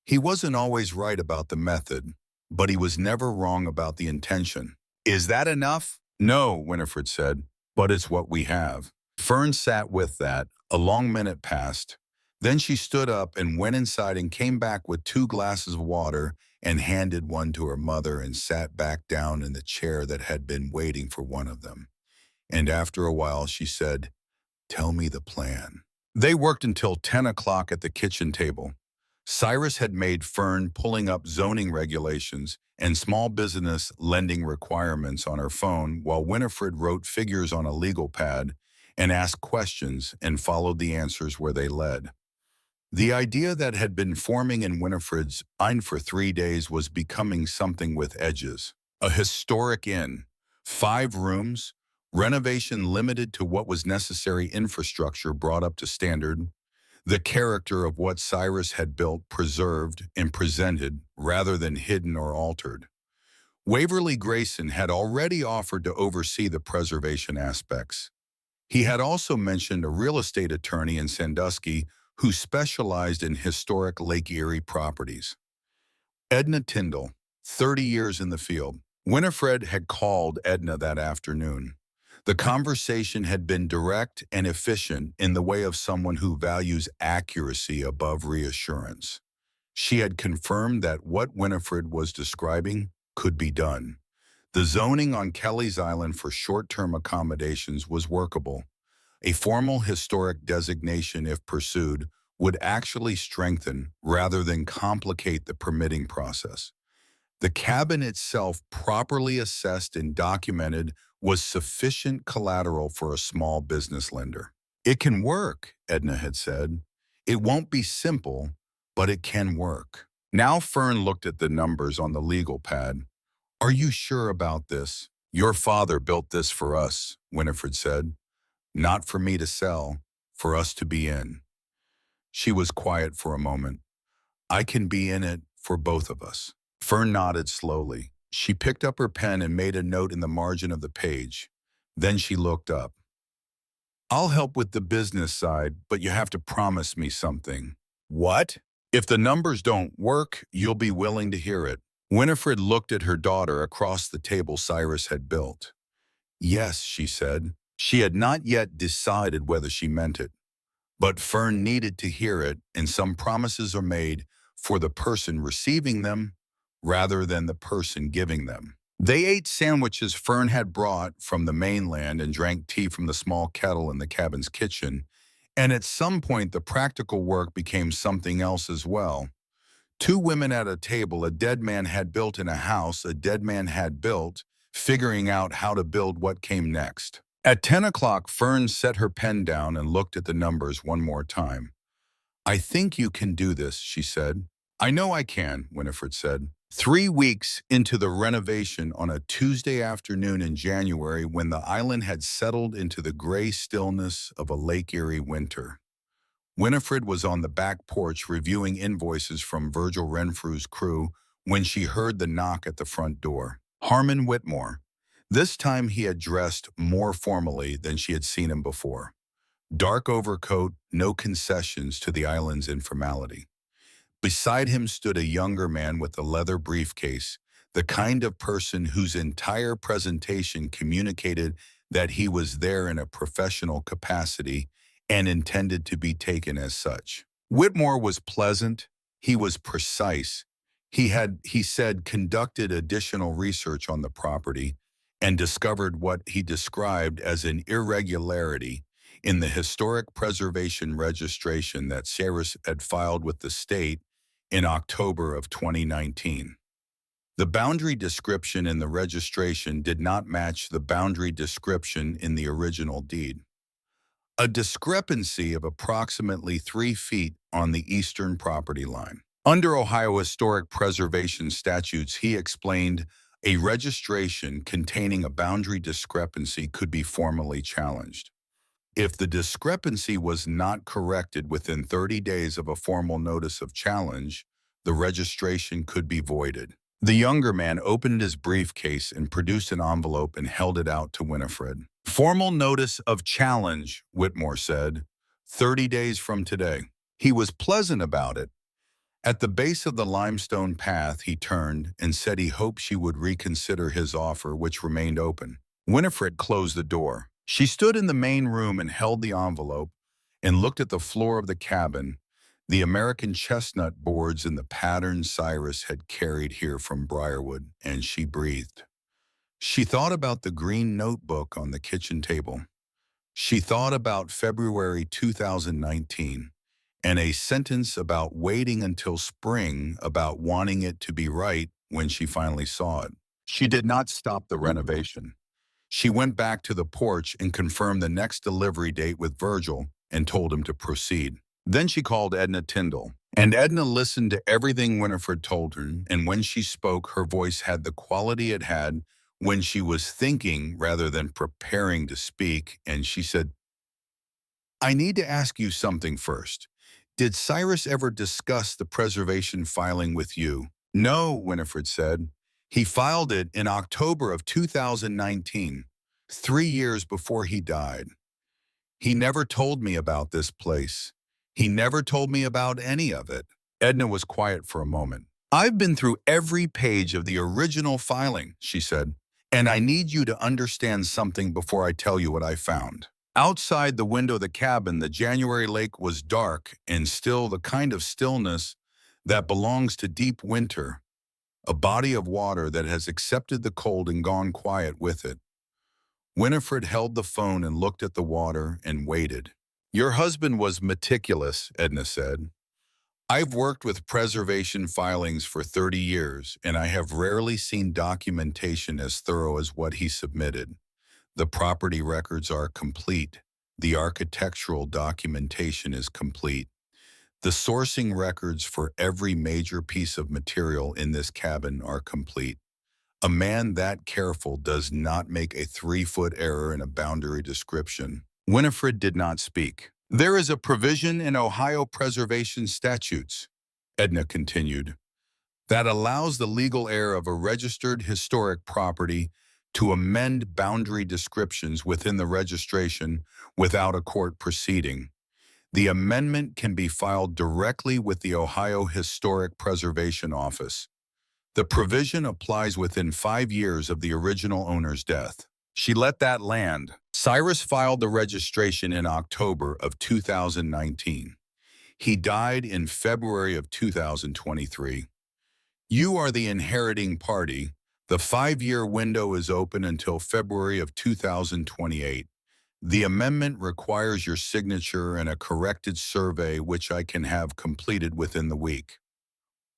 "He wasn't always right about the method, but he was never wrong about the intention." "Is that enough?" "No," Winifred said, "but it's what we have." Fern sat with that. A long minute passed. Then she stood up and went inside and came back with 2 glasses of water and handed one to her mother and sat back down in the chair that had been waiting for one of them. And after a while she said, "Tell me the plan." They worked until 10 o'clock at the kitchen table. Cyrus had made Fern pulling up zoning regulations and small business lending requirements on her phone while Winifred wrote figures on a legal pad and asked questions and followed the answers where they led. The idea that had been forming in Winifred's mind for 3 days was becoming something with edges. A historic inn, 5 rooms, renovation limited to what was necessary, infrastructure brought up to standard, the character of what Cyrus had built preserved and presented rather than hidden or altered. Waverly Grayson had already offered to oversee the preservation aspects. He had also mentioned a real estate attorney in Sandusky who specialized in historic Lake Erie properties. Edna Tyndall, 30 years in the field. Winifred had called Edna that afternoon. The conversation had been direct and efficient in the way of someone who values accuracy above reassurance. She had confirmed that what Winifred was describing could be done. The zoning on Kelly's Island for short-term accommodations was workable. A formal historic designation, if pursued, would actually strengthen rather than complicate the permitting process. The cabin itself, properly assessed and documented, was sufficient collateral for a small business lender. It can work, Edna had said. It won't be simple, but it can work. Now Fern looked at the numbers on the legal pad. Are you sure about this? Your father built this for us, Winifred said. Not for me to sell, for us to be in. She was quiet for a moment. I can be in it for both of us. Fern nodded slowly. She picked up her pen and made a note in the margin of the page. Then she looked up. I'll help with the business side, but you have to promise me something. What? If the numbers don't work, you'll be willing to hear it. Winifred looked at her daughter across the table Cyrus had built. Yes, she said. She had not yet decided whether she meant it. But Fern needed to hear it, and some promises are made for the person receiving them rather than the person giving them. They ate sandwiches Fern had brought from the mainland and drank tea from the small kettle in the cabin's kitchen, and at some point the practical work became something else as well. Two women at a table a dead man had built in a house a dead man had built, figuring out how to build what came next. At 10 o'clock, Fern set her pen down and looked at the numbers one more time. I think you can do this, she said. I know I can, Winifred said. 3 weeks into the renovation on a Tuesday afternoon in January when the island had settled into the gray stillness of a Lake Erie winter. Winifred was on the back porch reviewing invoices from Virgil Renfrew's crew when she heard the knock at the front door. Harmon Whitmore. This time he had dressed more formally than she had seen him before. Dark overcoat, no concessions to the island's informality. Beside him stood a younger man with a leather briefcase, the kind of person whose entire presentation communicated that he was there in a professional capacity and intended to be taken as such. Whitmore was pleasant. He was precise. He said, conducted additional research on the property and discovered what he described as an irregularity in the historic preservation registration that Cyrus had filed with the state in October of 2019. The boundary description in the registration did not match the boundary description in the original deed. A discrepancy of approximately 3 feet on the eastern property line. Under Ohio Historic Preservation statutes, he explained, a registration containing a boundary discrepancy could be formally challenged. If the discrepancy was not corrected within 30 days of a formal notice of challenge, the registration could be voided. The younger man opened his briefcase and produced an envelope and held it out to Winifred. Formal notice of challenge, Whitmore said, 30 days from today. He was pleasant about it. At the base of the limestone path, he turned and said he hoped she would reconsider his offer, which remained open. Winifred closed the door. She stood in the main room and held the envelope and looked at the floor of the cabin, the American chestnut boards and the pattern Cyrus had carried here from Briarwood, and she breathed. She thought about the green notebook on the kitchen table. She thought about February 2019 and a sentence about waiting until spring, about wanting it to be right when she finally saw it. She did not stop the renovation. She went back to the porch and confirmed the next delivery date with Virgil and told him to proceed. Then she called Edna Tyndall, and Edna listened to everything Winifred told her, and when she spoke, her voice had the quality it had when she was thinking rather than preparing to speak, and she said, I need to ask you something first. Did Cyrus ever discuss the preservation filing with you? No, Winifred said. He filed it in October of 2019, 3 years before he died. He never told me about this place. He never told me about any of it. Edna was quiet for a moment. I've been through every page of the original filing, she said, And I need you to understand something before I tell you what I found. Outside the window of the cabin, the January lake was dark and still, the kind of stillness that belongs to deep winter, a body of water that has accepted the cold and gone quiet with it. Winifred held the phone and looked at the water and waited. Your husband was meticulous, Edna said. I've worked with preservation filings for 30 years, and I have rarely seen documentation as thorough as what he submitted. The property records are complete. The architectural documentation is complete. The sourcing records for every major piece of material in this cabin are complete. A man that careful does not make a 3-foot error in a boundary description. Winifred did not speak. There is a provision in Ohio preservation statutes, Edna continued, that allows the legal heir of a registered historic property to amend boundary descriptions within the registration without a court proceeding. The amendment can be filed directly with the Ohio Historic Preservation Office. The provision applies within 5 years of the original owner's death. She let that land. Cyrus filed the registration in October of 2019. He died in February of 2023. You are the inheriting party. The 5-year window is open until February of 2028. The amendment requires your signature and a corrected survey, which I can have completed within the week.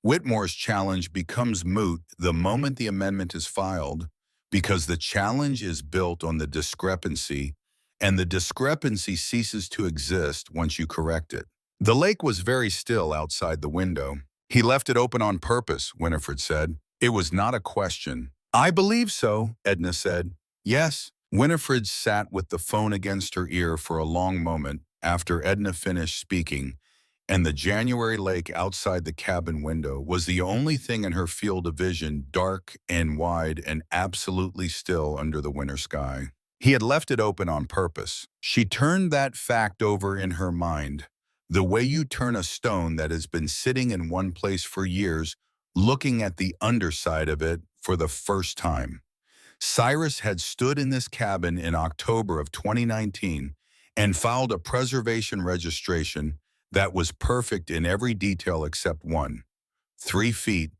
Whitmore's challenge becomes moot the moment the amendment is filed, because the challenge is built on the discrepancy, and the discrepancy ceases to exist once you correct it. The lake was very still outside the window. He left it open on purpose, Winifred said. It was not a question. I believe so, Edna said. Yes. Winifred sat with the phone against her ear for a long moment after Edna finished speaking, and the January lake outside the cabin window was the only thing in her field of vision, dark and wide and absolutely still under the winter sky. He had left it open on purpose. She turned that fact over in her mind, the way you turn a stone that has been sitting in one place for years, looking at the underside of it for the first time. Cyrus had stood in this cabin in October of 2019 and filed a preservation registration that was perfect in every detail except one: 3 feet,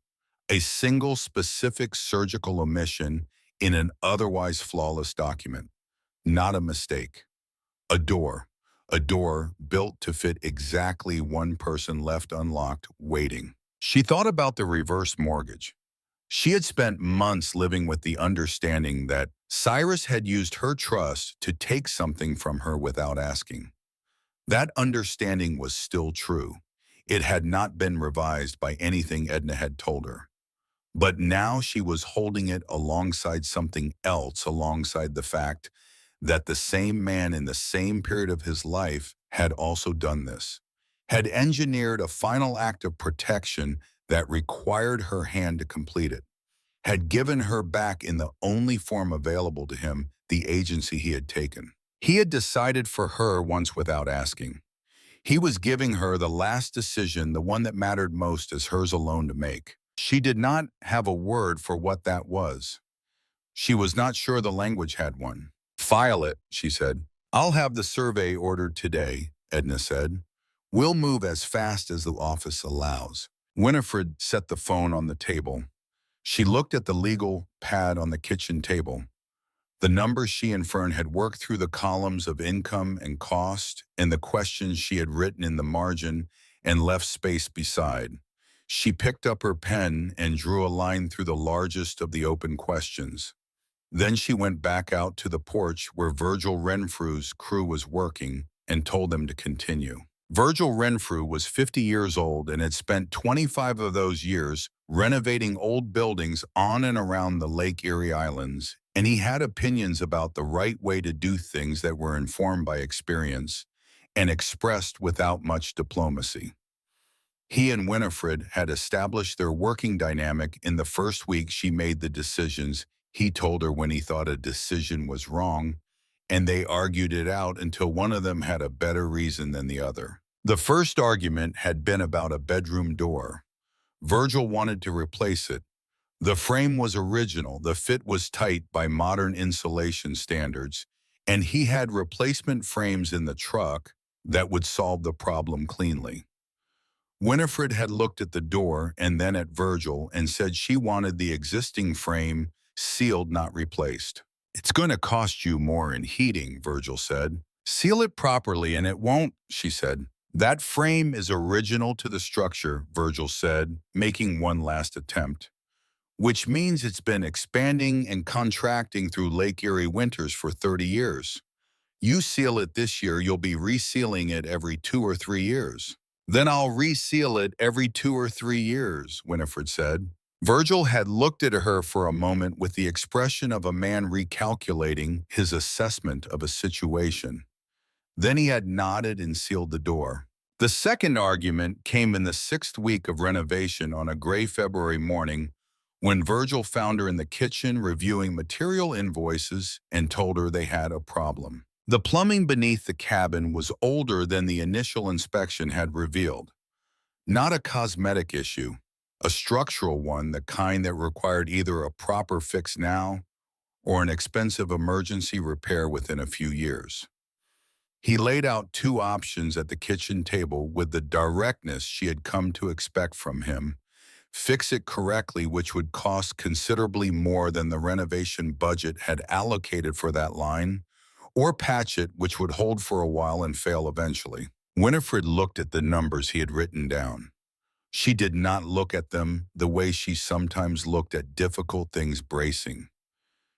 a single specific surgical omission in an otherwise flawless document. Not a mistake. A door built to fit exactly one person left unlocked, waiting. She thought about the reverse mortgage. She had spent months living with the understanding that Cyrus had used her trust to take something from her without asking. That understanding was still true. It had not been revised by anything Edna had told her. But now she was holding it alongside something else, alongside the fact that the same man in the same period of his life had also done this, had engineered a final act of protection that required her hand to complete it, had given her back in the only form available to him the agency he had taken. He had decided for her once without asking. He was giving her the last decision, the one that mattered most, as hers alone to make. She did not have a word for what that was. She was not sure the language had one. File it, she said. I'll have the survey ordered today, Edna said. We'll move as fast as the office allows. Winifred set the phone on the table. She looked at the legal pad on the kitchen table. The numbers she and Fern had worked through, the columns of income and cost, and the questions she had written in the margin and left space beside. She picked up her pen and drew a line through the largest of the open questions. Then she went back out to the porch where Virgil Renfrew's crew was working and told them to continue. Virgil Renfrew was 50 years old and had spent 25 of those years renovating old buildings on and around the Lake Erie Islands, and he had opinions about the right way to do things that were informed by experience and expressed without much diplomacy. He and Winifred had established their working dynamic in the first week she made the decisions he told her when he thought a decision was wrong, and they argued it out until one of them had a better reason than the other. The first argument had been about a bedroom door. Virgil wanted to replace it. The frame was original, the fit was tight by modern insulation standards, and he had replacement frames in the truck that would solve the problem cleanly. Winifred had looked at the door and then at Virgil and said she wanted the existing frame sealed, not replaced. "It's going to cost you more in heating," Virgil said. "Seal it properly and it won't," she said. "That frame is original to the structure," Virgil said, making one last attempt, "which means it's been expanding and contracting through Lake Erie winters for 30 years. You seal it this year, you'll be resealing it every 2 or 3 years. Then I'll reseal it every 2 or 3 years, Winifred said. Virgil had looked at her for a moment with the expression of a man recalculating his assessment of a situation. Then he had nodded and sealed the door. The second argument came in the 6th week of renovation on a gray February morning when Virgil found her in the kitchen reviewing material invoices and told her they had a problem. The plumbing beneath the cabin was older than the initial inspection had revealed. Not a cosmetic issue, a structural one, the kind that required either a proper fix now or an expensive emergency repair within a few years. He laid out 2 options at the kitchen table with the directness she had come to expect from him. Fix it correctly, which would cost considerably more than the renovation budget had allocated for that line, or patch it, which would hold for a while and fail eventually. Winifred looked at the numbers he had written down. She did not look at them the way she sometimes looked at difficult things, bracing.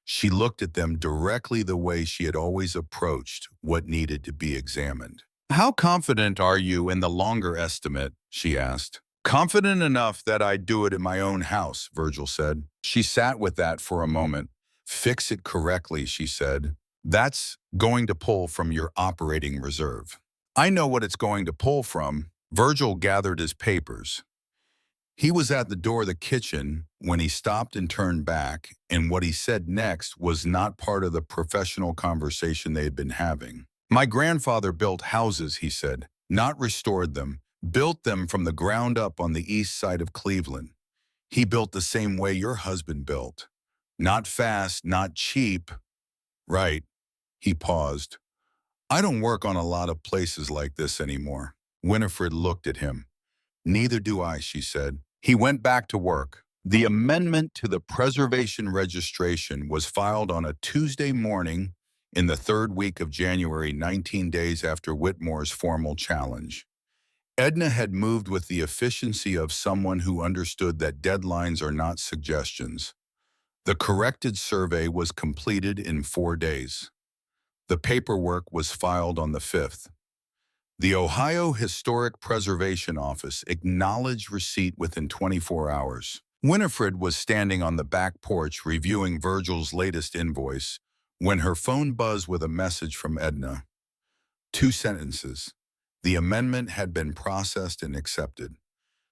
She looked at them directly the way she had always approached what needed to be examined. "How confident are you in the longer estimate?" she asked. "Confident enough that I'd do it in my own house," Virgil said. She sat with that for a moment. "Fix it correctly," she said. "That's going to pull from your operating reserve." "I know what it's going to pull from." Virgil gathered his papers. He was at the door of the kitchen when he stopped and turned back, and what he said next was not part of the professional conversation they had been having. "My grandfather built houses," he said, "not restored them, built them from the ground up on the east side of Cleveland. He built the same way your husband built. Not fast, not cheap." "Right." He paused. "I don't work on a lot of places like this anymore." Winifred looked at him. "Neither do I," she said. He went back to work. The amendment to the preservation registration was filed on a Tuesday morning in the 3rd week of January, 19 days after Whitmore's formal challenge. Edna had moved with the efficiency of someone who understood that deadlines are not suggestions. The corrected survey was completed in 4 days. The paperwork was filed on the 5th. The Ohio Historic Preservation Office acknowledged receipt within 24 hours. Winifred was standing on the back porch reviewing Virgil's latest invoice when her phone buzzed with a message from Edna. 2 sentences. The amendment had been processed and accepted.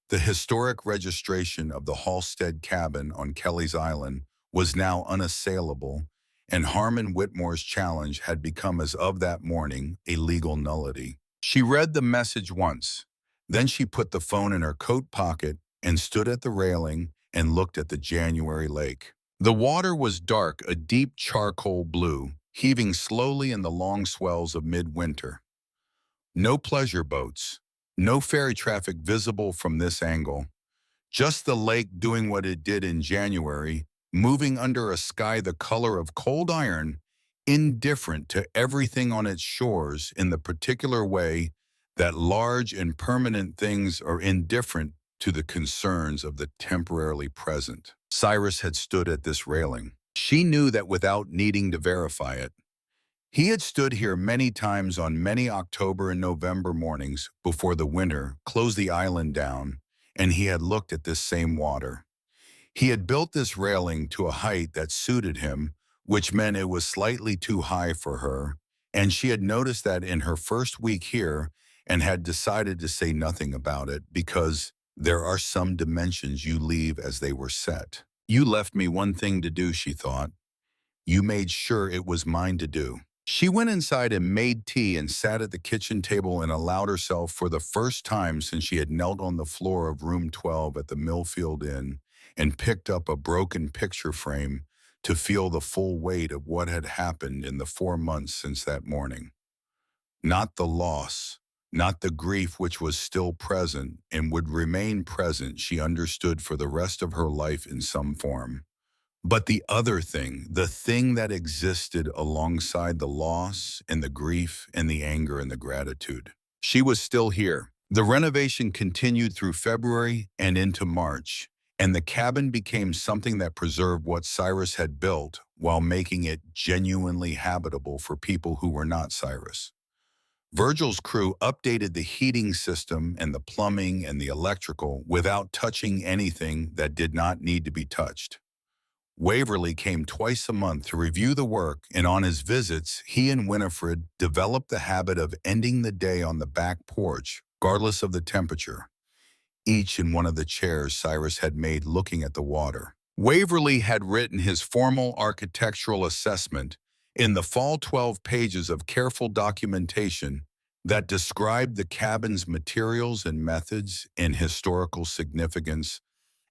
The historic registration of the Halstead cabin on Kelly's Island was now unassailable, and Harmon Whitmore's challenge had become, as of that morning, a legal nullity. She read the message once. Then she put the phone in her coat pocket and stood at the railing and looked at the January lake. The water was dark, a deep charcoal blue, heaving slowly in the long swells of midwinter. No pleasure boats, no ferry traffic visible from this angle. Just the lake doing what it did in January, moving under a sky the color of cold iron, indifferent to everything on its shores in the particular way that large and permanent things are indifferent to the concerns of the temporarily present. Cyrus had stood at this railing. She knew that without needing to verify it. He had stood here many times on many October and November mornings before the winter closed the island down, and he had looked at this same water. He had built this railing to a height that suited him, which meant it was slightly too high for her, and she had noticed that in her first week here and had decided to say nothing about it because there are some dimensions you leave as they were set. "You left me one thing to do," she thought. "You made sure it was mine to do." She went inside and made tea and sat at the kitchen table and allowed herself, for the first time since she had knelt on the floor of room 12 at the Millfield Inn and picked up a broken picture frame to feel the full weight of what had happened in the 4 months since that morning. Not the loss, not the grief which was still present and would remain present, she understood for the rest of her life in some form. But the other thing, the thing that existed alongside the loss and the grief and the anger and the gratitude. She was still here. The renovation continued through February and into March, and the cabin became something that preserved what Cyrus had built while making it genuinely habitable for people who were not Cyrus. Virgil's crew updated the heating system and the plumbing and the electrical without touching anything that did not need to be touched. Waverly came twice a month to review the work, and on his visits, he and Winifred developed the habit of ending the day on the back porch, regardless of the temperature, each in one of the chairs Cyrus had made looking at the water. Waverly had written his formal architectural assessment in the fall, 12 pages of careful documentation that described the cabin's materials and methods and historical significance,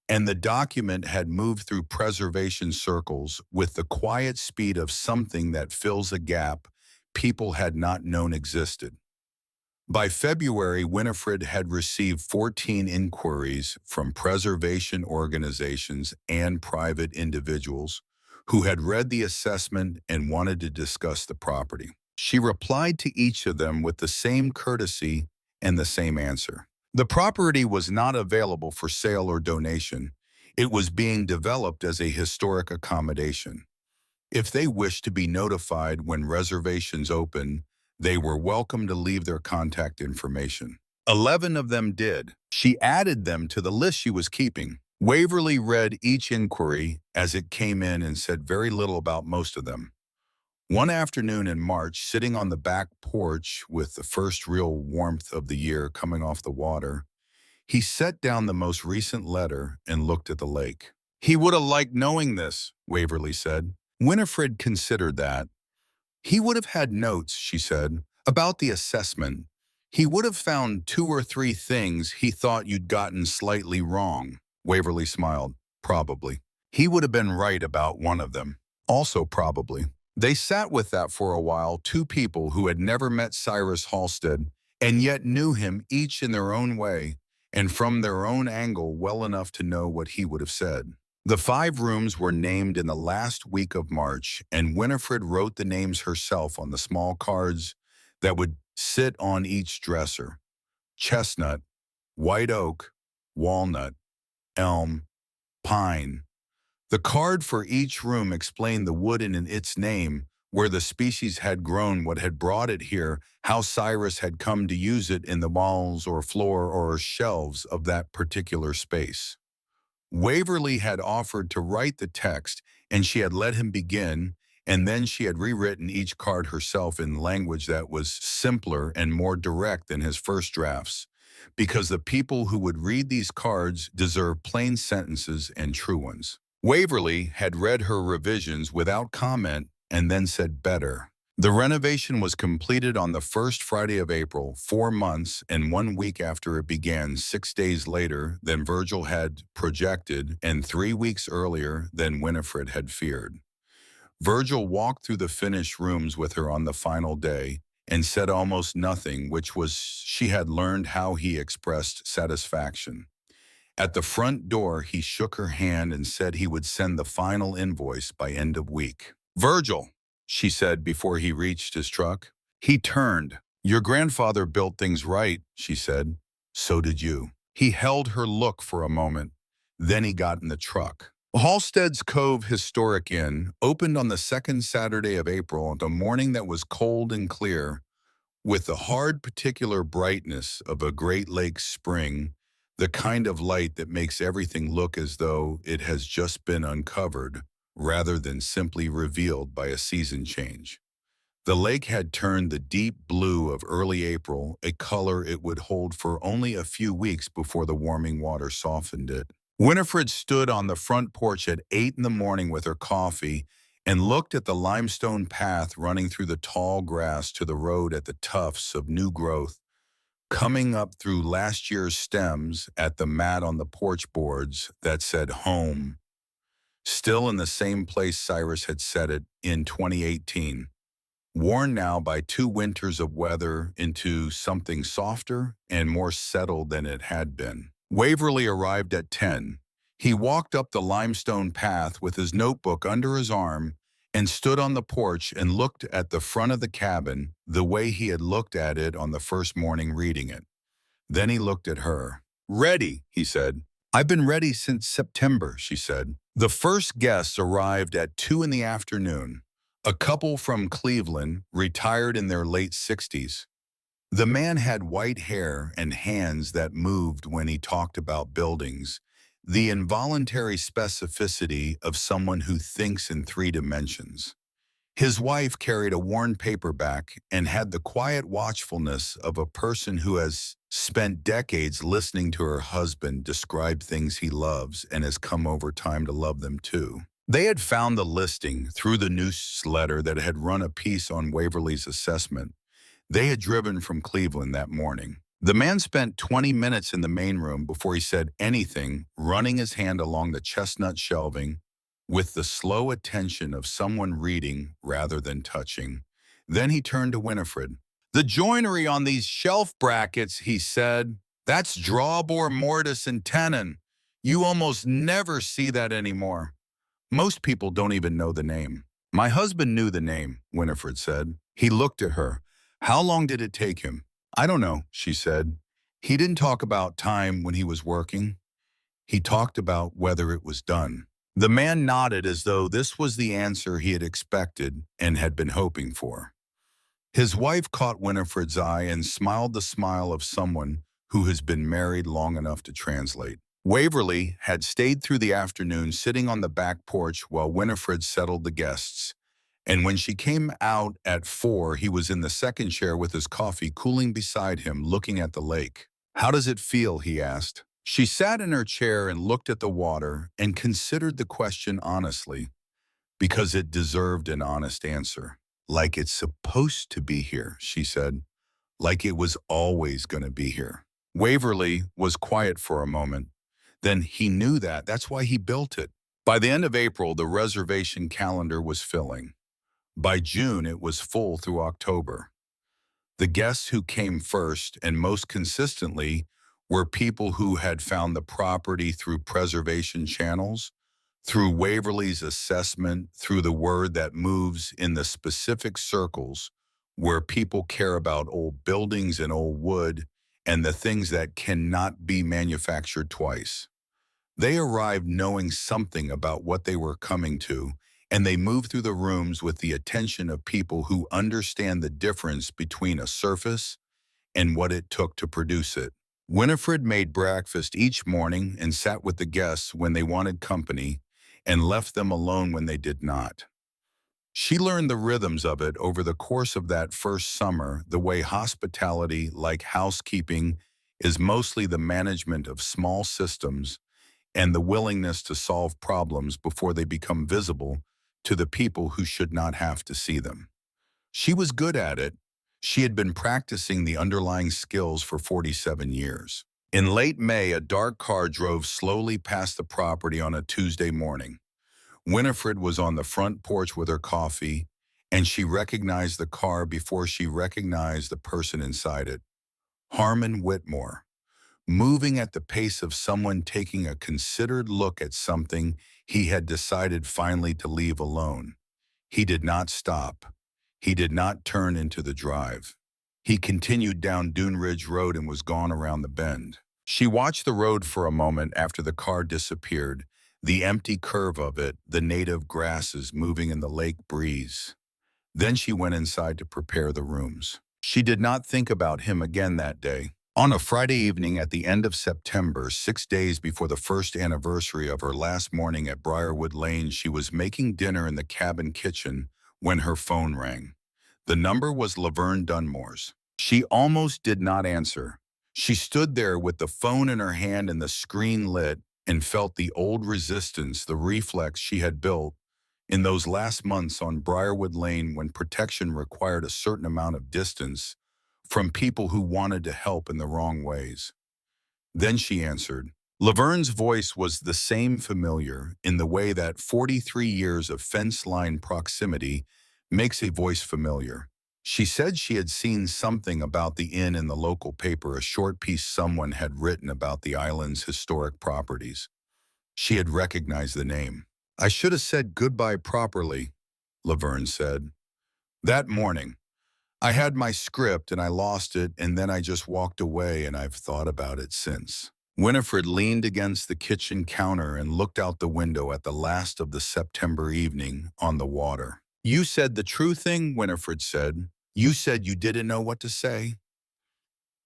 and the document had moved through preservation circles with the quiet speed of something that fills a gap people had not known existed. By February, Winifred had received 14 inquiries from preservation organizations and private individuals who had read the assessment and wanted to discuss the property. She replied to each of them with the same courtesy and the same answer. The property was not available for sale or donation. It was being developed as a historic accommodation. If they wished to be notified when reservations opened, they were welcome to leave their contact information. 11 of them did. She added them to the list she was keeping. Waverly read each inquiry as it came in and said very little about most of them. One afternoon in March, sitting on the back porch with the first real warmth of the year coming off the water, he set down the most recent letter and looked at the lake. He would have liked knowing this, Waverly said. Winifred considered that. He would have had notes, she said, about the assessment. He would have found 2 or 3 things he thought you'd gotten slightly wrong. Waverly smiled. Probably. He would have been right about one of them. Also probably. They sat with that for a while, 2 people who had never met Cyrus Halstead and yet knew him each in their own way and from their own angle well enough to know what he would have said. The 5 rooms were named in the last week of March, and Winifred wrote the names herself on the small cards that would sit on each dresser: chestnut, white oak, walnut, elm, pine. The card for each room explained the wood in its name, where the species had grown, what had brought it here, how Cyrus had come to use it in the walls or floor or shelves of that particular space. Waverly had offered to write the text, and she had let him begin, and then she had rewritten each card herself in language that was simpler and more direct than his first drafts, because the people who would read these cards deserved plain sentences and true ones. Waverly had read her revisions without comment and then said better. The renovation was completed on the first Friday of April, 4 months and 1 week after it began, 6 days later than Virgil had projected and 3 weeks earlier than Winifred had feared. Virgil walked through the finished rooms with her on the final day and said almost nothing, which was she had learned how he expressed satisfaction. At the front door, he shook her hand and said he would send the final invoice by end of week. Virgil, she said before he reached his truck. He turned. Your grandfather built things right, she said. So did you. He held her look for a moment. Then he got in the truck. Halstead's Cove Historic Inn opened on the second Saturday of April, the morning that was cold and clear, with the hard particular brightness of a Great Lakes spring, the kind of light that makes everything look as though it has just been uncovered, rather than simply revealed by a season change. The lake had turned the deep blue of early April, a color it would hold for only a few weeks before the warming water softened it. Winifred stood on the front porch at 8 in the morning with her coffee and looked at the limestone path running through the tall grass to the road at the tufts of new growth coming up through last year's stems at the mat on the porch boards that said home, still in the same place Cyrus had set it in 2018, worn now by 2 winters of weather into something softer and more settled than it had been. Waverly arrived at 10. He walked up the limestone path with his notebook under his arm and stood on the porch and looked at the front of the cabin the way he had looked at it on the first morning reading it. Then he looked at her. "Ready," he said. "I've been ready since September," she said. The first guests arrived at 2 in the afternoon, a couple from Cleveland, retired in their late 60s. The man had white hair and hands that moved when he talked about buildings, the involuntary specificity of someone who thinks in 3 dimensions. His wife carried a worn paperback and had the quiet watchfulness of a person who has spent decades listening to her husband describe things he loves and has come over time to love them too. They had found the listing through the newsletter that had run a piece on Waverly's assessment. They had driven from Cleveland that morning. The man spent 20 minutes in the main room before he said anything, running his hand along the chestnut shelving with the slow attention of someone reading rather than touching. Then he turned to Winifred. "The joinery on these shelf brackets," he said, "that's drawbore mortise and tenon. You almost never see that anymore. Most people don't even know the name." "My husband knew the name," Winifred said. He looked at her. "How long did it take him?" "I don't know," she said. "He didn't talk about time when he was working. He talked about whether it was done." The man nodded as though this was the answer he had expected and had been hoping for. His wife caught Winifred's eye and smiled the smile of someone who has been married long enough to translate. Waverly had stayed through the afternoon sitting on the back porch while Winifred settled the guests. And when she came out at 4, he was in the second chair with his coffee cooling beside him, looking at the lake. "How does it feel?" he asked. She sat in her chair and looked at the water and considered the question honestly, because it deserved an honest answer. "Like it's supposed to be here," she said. "Like it was always going to be here." Waverly was quiet for a moment. Then he knew that's why he built it. By the end of April, the reservation calendar was filling. By June, it was full through October. The guests who came first and most consistently were people who had found the property through preservation channels, through Waverly's assessment, through the word that moves in the specific circles where people care about old buildings and old wood and the things that cannot be manufactured twice. They arrived knowing something about what they were coming to, and they moved through the rooms with the attention of people who understand the difference between a surface and what it took to produce it. Winifred made breakfast each morning and sat with the guests when they wanted company and left them alone when they did not. She learned the rhythms of it over the course of that first summer, the way hospitality, like housekeeping, is mostly the management of small systems and the willingness to solve problems before they become visible to the people who should not have to see them. She was good at it. She had been practicing the underlying skills for 47 years. In late May, a dark car drove slowly past the property on a Tuesday morning. Winifred was on the front porch with her coffee, and she recognized the car before she recognized the person inside it. Harmon Whitmore, moving at the pace of someone taking a considered look at something he had decided finally to leave alone. He did not stop. He did not turn into the drive. He continued down Dune Ridge Road and was gone around the bend. She watched the road for a moment after the car disappeared, the empty curve of it, the native grasses moving in the lake breeze. Then she went inside to prepare the rooms. She did not think about him again that day. On a Friday evening at the end of September, 6 days before the first anniversary of her last morning at Briarwood Lane, she was making dinner in the cabin kitchen when her phone rang. The number was Laverne Dunmore's. She almost did not answer. She stood there with the phone in her hand and the screen lit and felt the old resistance, the reflex she had built in those last months on Briarwood Lane when protection required a certain amount of distance from people who wanted to help in the wrong ways. Then she answered. Laverne's voice was the same, familiar in the way that 43 years of fence-line proximity makes a voice familiar. She said she had seen something about the inn in the local paper, a short piece someone had written about the island's historic properties. She had recognized the name. I should have said goodbye properly, Laverne said. That morning, I had my script and I lost it, and then I just walked away, and I've thought about it since. Winifred leaned against the kitchen counter and looked out the window at the last of the September evening on the water. You said the true thing, Winifred said. You said you didn't know what to say.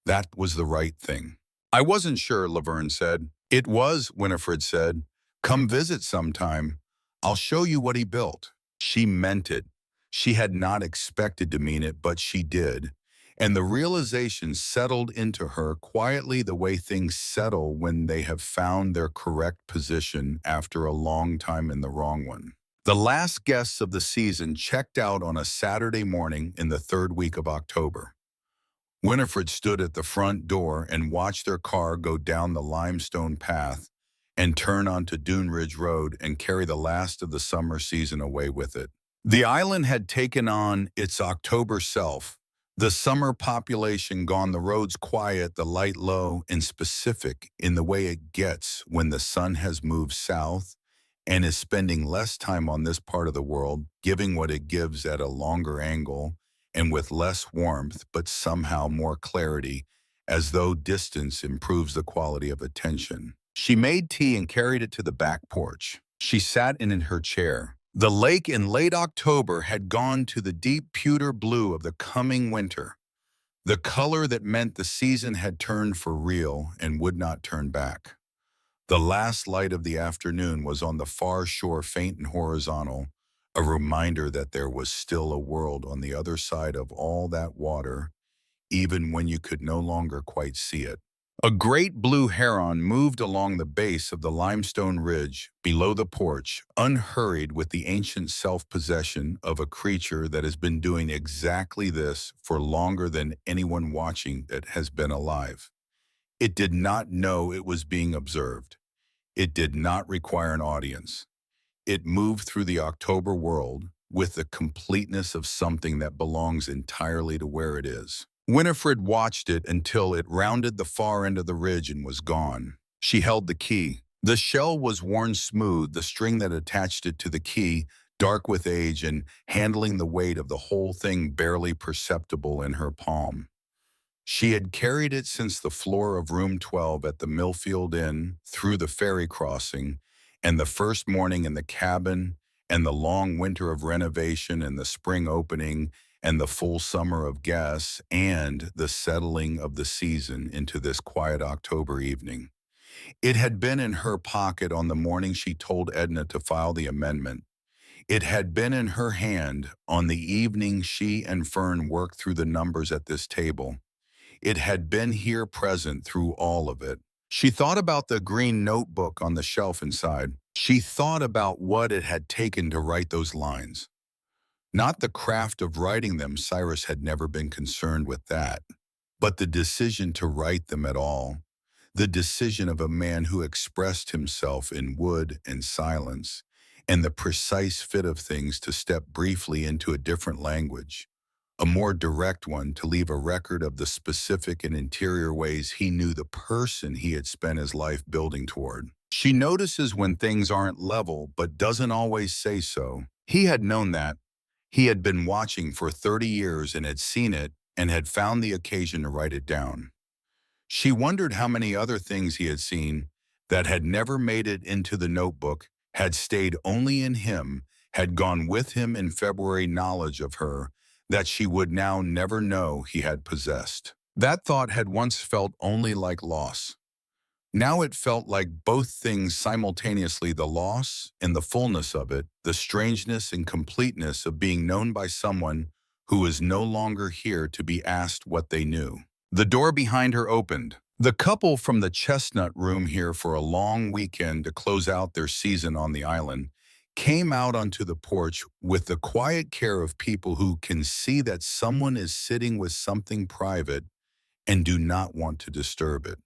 That was the right thing. I wasn't sure, Laverne said. It was, Winifred said. Come visit sometime. I'll show you what he built. She meant it. She had not expected to mean it, but she did. And the realization settled into her quietly, the way things settle when they have found their correct position after a long time in the wrong one. The last guests of the season checked out on a Saturday morning in the third week of October. Winifred stood at the front door and watched their car go down the limestone path and turn onto Dune Ridge Road and carry the last of the summer season away with it. The island had taken on its October self, the summer population gone, the roads quiet, the light low and specific in the way it gets when the sun has moved south and is spending less time on this part of the world, giving what it gives at a longer angle and with less warmth, but somehow more clarity, as though distance improves the quality of attention. She made tea and carried it to the back porch. She sat in her chair. The lake in late October had gone to the deep pewter blue of the coming winter, the color that meant the season had turned for real and would not turn back. The last light of the afternoon was on the far shore, faint and horizontal, a reminder that there was still a world on the other side of all that water, even when you could no longer quite see it. A great blue heron moved along the base of the limestone ridge below the porch, unhurried, with the ancient self-possession of a creature that has been doing exactly this for longer than anyone watching it has been alive. It did not know it was being observed. It did not require an audience. It moved through the October world with the completeness of something that belongs entirely to where it is. Winifred watched it until it rounded the far end of the ridge and was gone. She held the key. The shell was worn smooth, the string that attached it to the key, dark with age and handling the weight of the whole thing barely perceptible in her palm. She had carried it since the floor of room 12 at the Millfield Inn, through the ferry crossing, and the first morning in the cabin, and the long winter of renovation, and the spring opening, and the full summer of guests, and the settling of the season into this quiet October evening. It had been in her pocket on the morning she told Edna to file the amendment. It had been in her hand on the evening she and Fern worked through the numbers at this table. It had been here, present through all of it. She thought about the green notebook on the shelf inside. She thought about what it had taken to write those lines. Not the craft of writing them, Cyrus had never been concerned with that, but the decision to write them at all, the decision of a man who expressed himself in wood and silence, and the precise fit of things to step briefly into a different language, a more direct one, to leave a record of the specific and interior ways he knew the person he had spent his life building toward. She notices when things aren't level, but doesn't always say so. He had known that. He had been watching for 30 years and had seen it and had found the occasion to write it down. She wondered how many other things he had seen that had never made it into the notebook, had stayed only in him, had gone with him in February, knowledge of her that she would now never know he had possessed. That thought had once felt only like loss. Now it felt like both things simultaneously, the loss and the fullness of it, the strangeness and completeness of being known by someone who is no longer here to be asked what they knew. The door behind her opened. The couple from the Chestnut Room, here for a long weekend to close out their season on the island, came out onto the porch with the quiet care of people who can see that someone is sitting with something private and do not want to disturb it.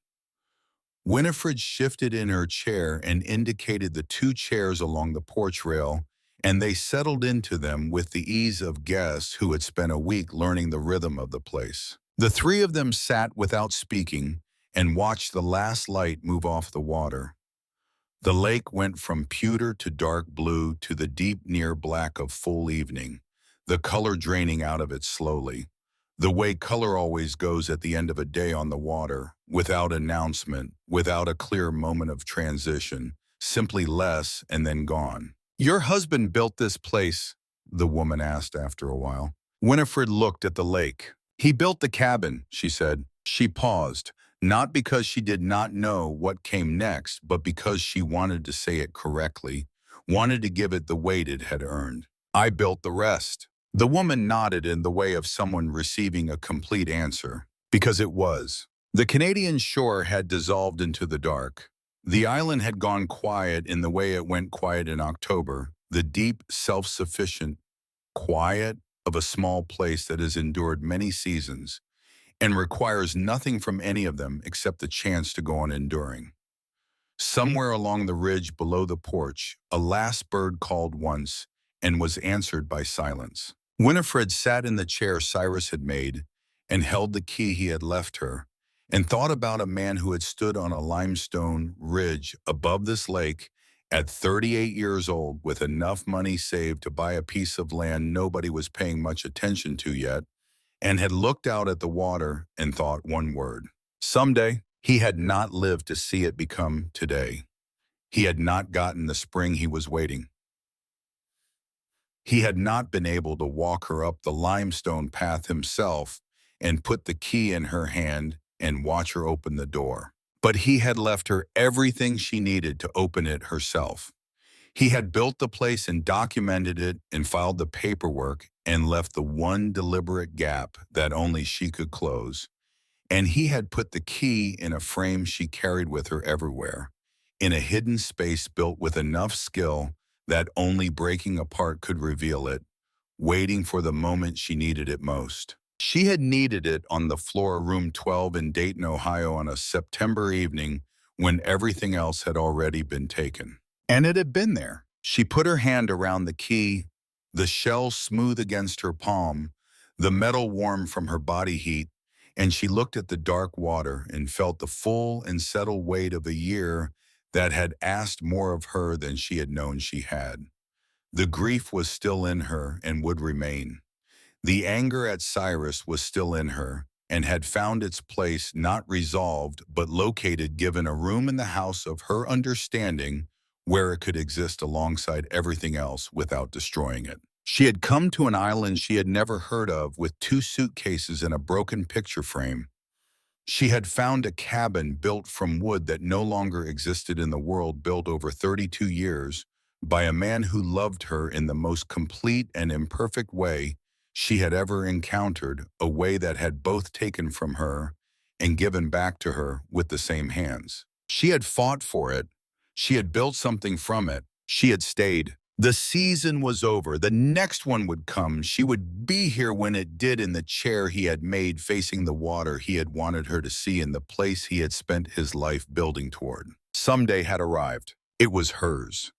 Winifred shifted in her chair and indicated the two chairs along the porch rail, and they settled into them with the ease of guests who had spent a week learning the rhythm of the place. The three of them sat without speaking and watched the last light move off the water. The lake went from pewter to dark blue to the deep near black of full evening, the color draining out of it slowly. The way color always goes at the end of a day on the water, without announcement, without a clear moment of transition, simply less and then gone. "Your husband built this place?" the woman asked after a while. Winifred looked at the lake. "He built the cabin," she said. She paused, not because she did not know what came next, but because she wanted to say it correctly, wanted to give it the weight it had earned. "I built the rest." The woman nodded in the way of someone receiving a complete answer, because it was. The Canadian shore had dissolved into the dark. The island had gone quiet in the way it went quiet in October, the deep, self-sufficient quiet of a small place that has endured many seasons and requires nothing from any of them except the chance to go on enduring. Somewhere along the ridge below the porch, a last bird called once and was answered by silence. Winifred sat in the chair Cyrus had made and held the key he had left her and thought about a man who had stood on a limestone ridge above this lake at 38 years old with enough money saved to buy a piece of land nobody was paying much attention to yet, and had looked out at the water and thought one word: someday. He had not lived to see it become today. He had not gotten the spring he was waiting. He had not been able to walk her up the limestone path himself and put the key in her hand and watch her open the door. But he had left her everything she needed to open it herself. He had built the place and documented it and filed the paperwork and left the one deliberate gap that only she could close. And he had put the key in a frame she carried with her everywhere, in a hidden space built with enough skill that only breaking apart could reveal it, waiting for the moment she needed it most. She had needed it on the floor of room 12 in Dayton, Ohio on a September evening when everything else had already been taken. And it had been there. She put her hand around the key, the shell smooth against her palm, the metal warm from her body heat, and she looked at the dark water and felt the full and settled weight of a year that had asked more of her than she had known she had. The grief was still in her and would remain. The anger at Cyrus was still in her and had found its place not resolved but located, given a room in the house of her understanding where it could exist alongside everything else without destroying it. She had come to an island she had never heard of with 2 suitcases and a broken picture frame. She had found a cabin built from wood that no longer existed in the world, built over 32 years by a man who loved her in the most complete and imperfect way she had ever encountered, a way that had both taken from her and given back to her with the same hands. She had fought for it. She had built something from it. She had stayed. The season was over. The next one would come. She would be here when it did, in the chair he had made facing the water he had wanted her to see, in the place he had spent his life building toward. Someday had arrived. It was hers.